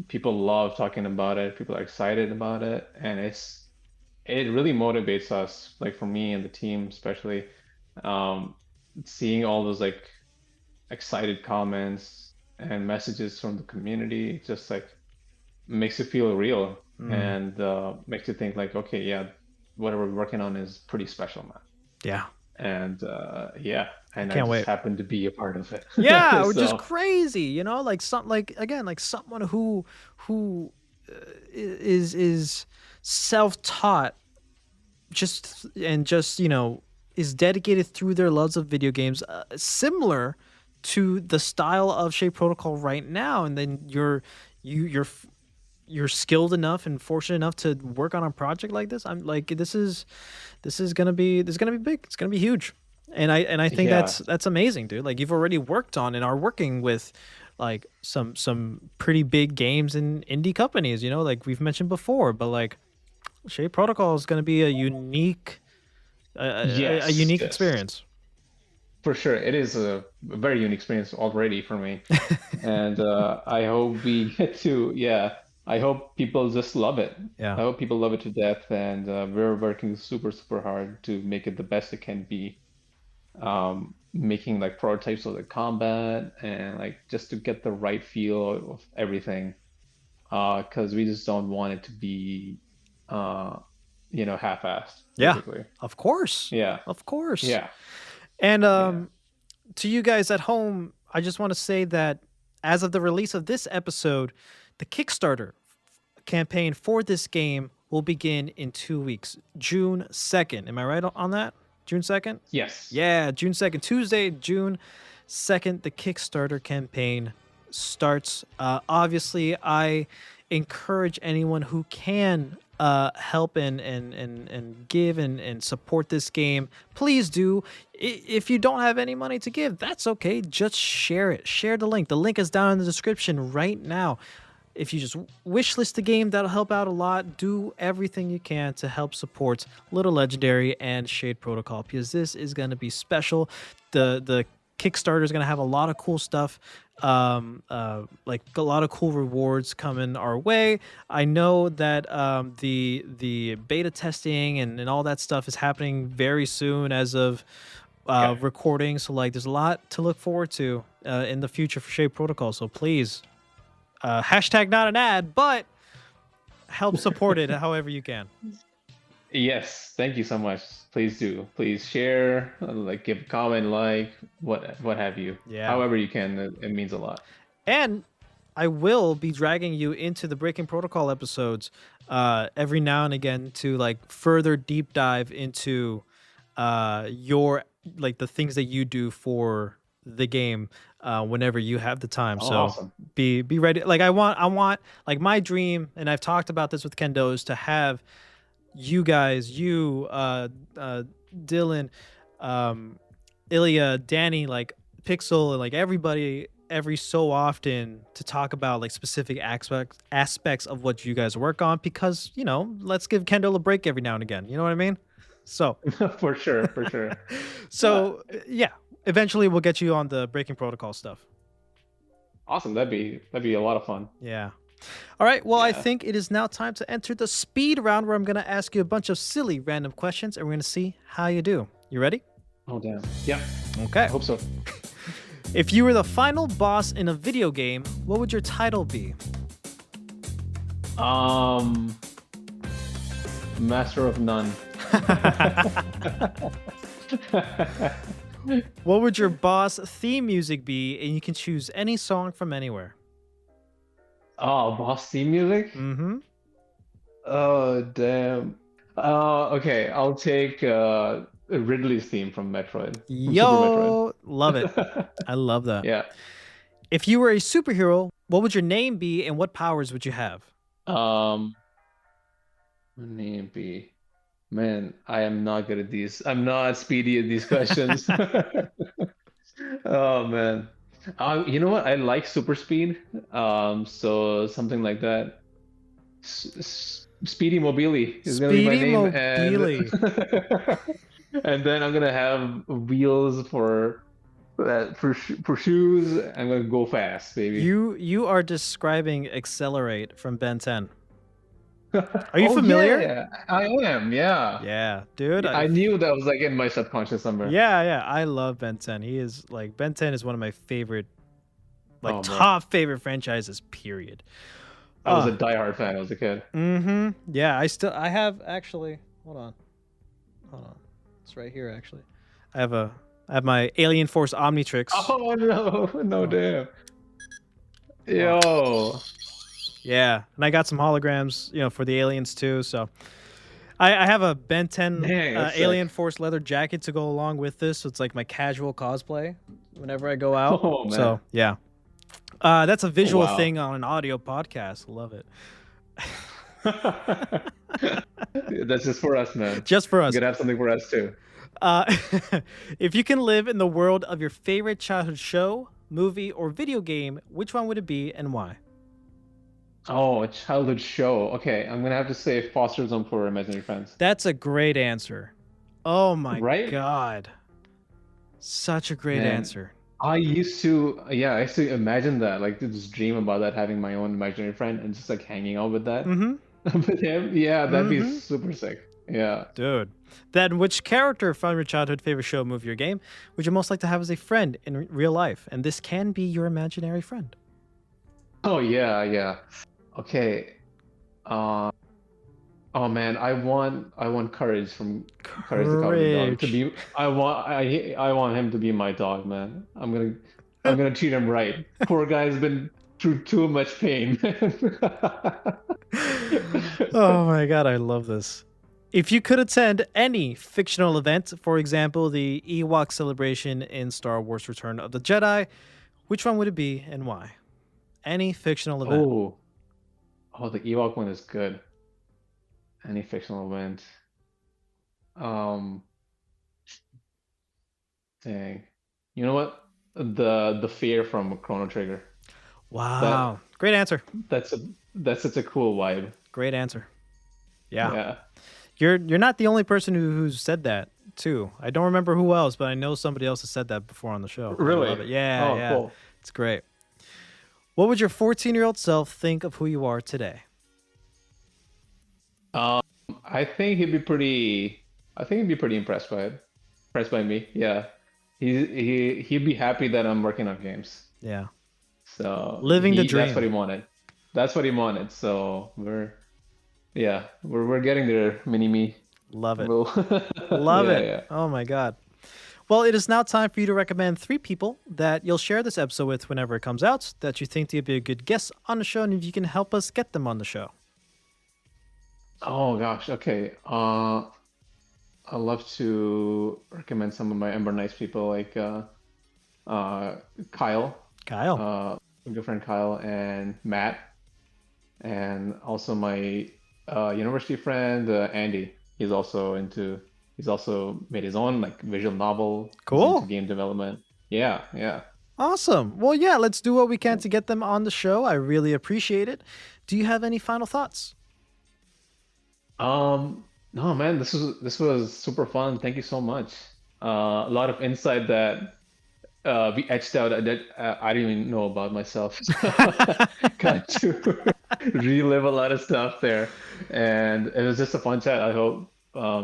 [SPEAKER 2] People love talking about it. People are excited about it, and it really motivates us. Like for me and the team, especially, seeing all those like excited comments and messages from the community just like makes it feel real and makes you think like, okay, yeah, whatever we're working on is pretty special, man.
[SPEAKER 1] Yeah.
[SPEAKER 2] And yeah, and I
[SPEAKER 1] Can't
[SPEAKER 2] just
[SPEAKER 1] wait.
[SPEAKER 2] happened to be a part of it.
[SPEAKER 1] Yeah, which is
[SPEAKER 2] So,
[SPEAKER 1] crazy, you know, like someone who is self-taught, just you know, is dedicated through their loves of video games, similar to the style of Shape Protocol right now, and then you're skilled enough and fortunate enough to work on a project like this. I'm like, this is gonna be big. It's gonna be huge, and I think
[SPEAKER 2] yeah,
[SPEAKER 1] that's amazing, dude. Like, you've already worked on and are working with like some pretty big games in indie companies, you know, like we've mentioned before. But like, Shape Protocol is gonna be a unique
[SPEAKER 2] yes, yes,
[SPEAKER 1] experience.
[SPEAKER 2] for sure. It is a very unique experience already for me, and I hope we get to, yeah. I hope people just love it.
[SPEAKER 1] Yeah.
[SPEAKER 2] I hope people love it to death, and we're working super, super hard to make it the best it can be. Making like prototypes of the combat and like just to get the right feel of everything. Because we just don't want it to be, uh, half-assed,
[SPEAKER 1] Yeah.
[SPEAKER 2] basically.
[SPEAKER 1] Of course.
[SPEAKER 2] Yeah,
[SPEAKER 1] Of course.
[SPEAKER 2] yeah,
[SPEAKER 1] And
[SPEAKER 2] yeah.
[SPEAKER 1] to you guys at home, I just want to say that as of the release of this episode, the Kickstarter campaign for this game will begin in 2 weeks, June 2nd. Am I right on that? June 2nd?
[SPEAKER 2] Yes.
[SPEAKER 1] Yeah, June 2nd, Tuesday, June 2nd, the Kickstarter campaign starts. Obviously, I encourage anyone who can help and give and support this game. Please do. If you don't have any money to give, that's okay. Just share it. Share the link. The link is down in the description right now. If you just wishlist the game, that'll help out a lot. Do everything you can to help support Little Legendary and Shade Protocol, because this is going to be special. The Kickstarter is going to have a lot of cool stuff, like a lot of cool rewards coming our way. I know that the beta testing and all that stuff is happening very soon as of recording. So like, there's a lot to look forward to in the future for Shade Protocol. So please. Hashtag not an ad, but help support it however you can.
[SPEAKER 2] Yes. Thank you so much. Please do. Please share, like give a comment, like what have you.
[SPEAKER 1] Yeah.
[SPEAKER 2] However you can. It means a lot.
[SPEAKER 1] And I will be dragging you into the Breaking Protocol episodes every now and again to like further deep dive into your like the things that you do for the game whenever you have the time.
[SPEAKER 2] Oh,
[SPEAKER 1] so
[SPEAKER 2] awesome.
[SPEAKER 1] be ready. Like I want like my dream, and I've talked about this with Kendall, is to have you guys, Dylan, Ilya, Danny, like Pixel, and like everybody every so often to talk about like specific aspects of what you guys work on, because, you know, let's give Kendall a break every now and again. You know what I mean? So
[SPEAKER 2] For sure, for sure.
[SPEAKER 1] so yeah, eventually we'll get you on the Breaking Protocol stuff.
[SPEAKER 2] Awesome. That'd be a lot of fun.
[SPEAKER 1] Yeah. All right. Well, I
[SPEAKER 2] Yeah.
[SPEAKER 1] think it is now time to enter the speed round, where I'm going to ask you a bunch of silly random questions, and we're going to see how you do. You ready?
[SPEAKER 2] Oh damn. Yeah.
[SPEAKER 1] Okay.
[SPEAKER 2] I hope so.
[SPEAKER 1] If you were the final boss in a video game, what would your title be?
[SPEAKER 2] Master of None.
[SPEAKER 1] What would your boss theme music be? And you can choose any song from anywhere.
[SPEAKER 2] Oh, boss theme music?
[SPEAKER 1] Mm-hmm.
[SPEAKER 2] Oh damn. Okay, I'll take Ridley's theme from Metroid. From Super
[SPEAKER 1] Yo, love it.
[SPEAKER 2] Metroid.
[SPEAKER 1] I love that.
[SPEAKER 2] Yeah.
[SPEAKER 1] If you were a superhero, what would your name be and what powers would you have?
[SPEAKER 2] My name be. Man, I am not good at these. I'm not speedy at these questions. Oh man. You know what? I like super speed. So something like that. Speedy Mobili is gonna be my
[SPEAKER 1] Speedy
[SPEAKER 2] name,
[SPEAKER 1] Mobili.
[SPEAKER 2] and then I'm gonna have wheels for shoes. I'm gonna go fast, baby.
[SPEAKER 1] You are describing Accelerate from Ben 10. Are you
[SPEAKER 2] Oh,
[SPEAKER 1] familiar?
[SPEAKER 2] Yeah, I am. Yeah.
[SPEAKER 1] Yeah, dude.
[SPEAKER 2] I knew that was like in my subconscious somewhere.
[SPEAKER 1] Yeah. I love Ben 10. He is like, Ben 10 is one of my favorite, like
[SPEAKER 2] Oh, man.
[SPEAKER 1] top favorite franchises, period.
[SPEAKER 2] I was a diehard fan as a kid.
[SPEAKER 1] Mm-hmm. Yeah, I have actually, hold on. Hold on. It's right here, actually. I have my Alien Force Omnitrix.
[SPEAKER 2] Oh no, damn. Yo.
[SPEAKER 1] Yeah, and I got some holograms, for the aliens too. So I have a Ben 10 Alien Force leather jacket to go along with this. So it's like my casual cosplay whenever I go out.
[SPEAKER 2] Oh, man.
[SPEAKER 1] So yeah, that's a visual thing on an audio podcast. Love it.
[SPEAKER 2] That's just for us, man.
[SPEAKER 1] Just for us.
[SPEAKER 2] You could have something for us too.
[SPEAKER 1] If you can live in the world of your favorite childhood show, movie, or video game, which one would it be and why?
[SPEAKER 2] Oh, a childhood show. Okay, I'm gonna have to say Foster Home for Imaginary Friends.
[SPEAKER 1] That's a great answer. Oh my God. Such a great answer.
[SPEAKER 2] I used to imagine that, like to just dream about that, having my own imaginary friend and just like hanging out with that. With him. Yeah, that'd be super sick. Yeah.
[SPEAKER 1] Dude. Then which character from your childhood favorite show, movie, or game would you most like to have as a friend in real life? And this can be your imaginary friend.
[SPEAKER 2] Oh yeah. Okay. Oh man, I want Courage from Courage the Cowardly Dog to be. I want him to be my dog, man. I'm gonna treat him right. Poor guy's been through too much pain.
[SPEAKER 1] Oh my God, I love this. If you could attend any fictional event, for example, the Ewok celebration in Star Wars Return of the Jedi, which one would it be and why? Any fictional event.
[SPEAKER 2] Oh, the Ewok one is good. Any fictional event. Dang. You know what? The fear from Chrono Trigger.
[SPEAKER 1] Wow. Great answer.
[SPEAKER 2] That's such a cool vibe.
[SPEAKER 1] Great answer. Yeah. You're not the only person who's said that too. I don't remember who else, but I know somebody else has said that before on the show.
[SPEAKER 2] Really?
[SPEAKER 1] I love it. Yeah.
[SPEAKER 2] Cool.
[SPEAKER 1] It's great. What would your 14-year-old self think of who you are today?
[SPEAKER 2] I think he'd be pretty impressed by it. Impressed by me. Yeah. He'd be happy that I'm working on games.
[SPEAKER 1] Yeah.
[SPEAKER 2] So
[SPEAKER 1] living the dream.
[SPEAKER 2] That's what he wanted. So we're getting there, mini me.
[SPEAKER 1] Love it. Love it. Yeah. Oh my God. Well, it is now time for you to recommend 3 people that you'll share this episode with whenever it comes out that you think they'd be a good guest on the show, and if you can help us get them on the show.
[SPEAKER 2] Oh gosh. Okay. I'd love to recommend some of my Ember Knights people, like Kyle, my good friend Kyle, and Matt, and also my university friend Andy. He's also made his own like visual novel.
[SPEAKER 1] Cool.
[SPEAKER 2] Into game development. Yeah.
[SPEAKER 1] Awesome. Well, yeah, let's do what we can to get them on the show. I really appreciate it. Do you have any final thoughts?
[SPEAKER 2] No, man, this was super fun. Thank you so much. A lot of insight that we etched out that I didn't even know about myself. Got to relive a lot of stuff there, and it was just a fun chat. I hope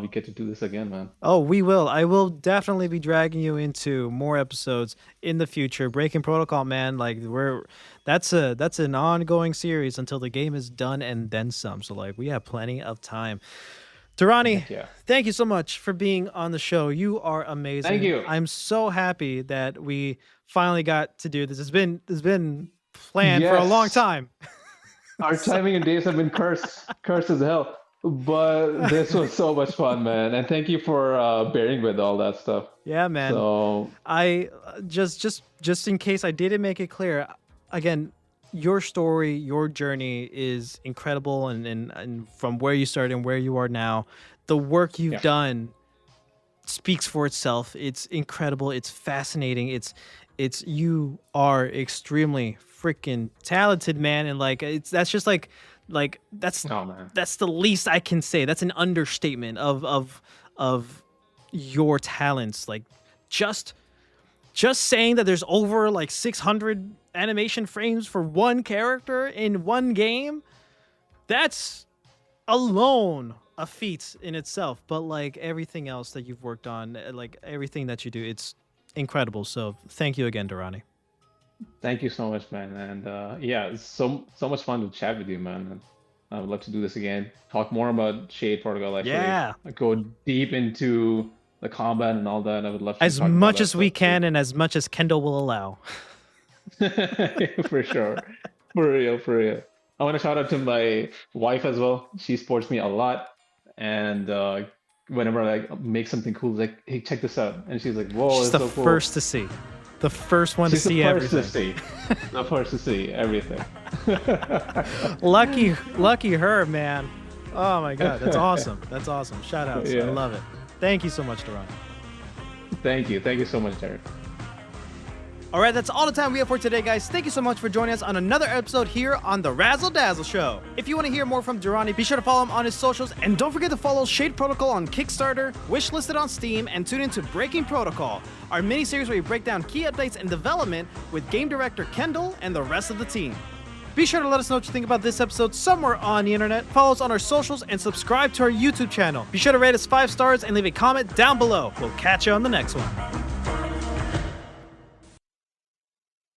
[SPEAKER 2] we get to do this again, man.
[SPEAKER 1] Oh, we will. I will definitely be dragging you into more episodes in the future. Breaking Protocol, man, like that's an ongoing series until the game is done and then some. So like we have plenty of time. Durrani, thank you so much for being on the show. You are amazing.
[SPEAKER 2] Thank you.
[SPEAKER 1] I'm so happy that we finally got to do this. It's been planned for a long time.
[SPEAKER 2] Our timing and days have been cursed as hell. But this was so much fun, man. And thank you for bearing with all that stuff.
[SPEAKER 1] Yeah, man.
[SPEAKER 2] So
[SPEAKER 1] I just in case I didn't make it clear, again, your story, your journey is incredible, and from where you started and where you are now, the work you've done speaks for itself. It's incredible. It's fascinating. It's you are extremely freaking talented, man, and like that's the least I can say. That's an understatement of your talents. Like just saying that there's over like 600 animation frames for one character in one game, that's alone a feat in itself. But like everything else that you've worked on, like everything that you do, it's incredible. So thank you again, Durrani.
[SPEAKER 2] Thank you so much, man. And it's so much fun to chat with you, man. I would love to do this again. Talk more about Shade Protocol. Actually,
[SPEAKER 1] Yeah.
[SPEAKER 2] Go deep into the combat and all that. I would love to
[SPEAKER 1] As
[SPEAKER 2] talk
[SPEAKER 1] much
[SPEAKER 2] about
[SPEAKER 1] as we can and as much as Kendall will allow.
[SPEAKER 2] For sure. For real, for real. I want to shout out to my wife as well. She supports me a lot. And whenever I make something cool, like, hey, check this out. And she's like, whoa,
[SPEAKER 1] She's
[SPEAKER 2] it's
[SPEAKER 1] the
[SPEAKER 2] so cool.
[SPEAKER 1] first to see. The first one
[SPEAKER 2] She's
[SPEAKER 1] to see
[SPEAKER 2] the first
[SPEAKER 1] everything.
[SPEAKER 2] To see. The first to see everything.
[SPEAKER 1] Lucky her, man. Oh my god, that's awesome. That's awesome. Shout outs.
[SPEAKER 2] Yeah.
[SPEAKER 1] I love it. Thank you so much, Durrani.
[SPEAKER 2] Thank you. Thank you so much, Jared.
[SPEAKER 1] All right, that's all the time we have for today, guys. Thank you so much for joining us on another episode here on the Razzle Dazzle Show. If you want to hear more from Durrani, be sure to follow him on his socials, and don't forget to follow Shade Protocol on Kickstarter, wishlisted on Steam, and tune into Breaking Protocol, our mini-series where we break down key updates and development with game director Kendall and the rest of the team. Be sure to let us know what you think about this episode somewhere on the internet. Follow us on our socials and subscribe to our YouTube channel. Be sure to rate us 5 stars and leave a comment down below. We'll catch you on the next one.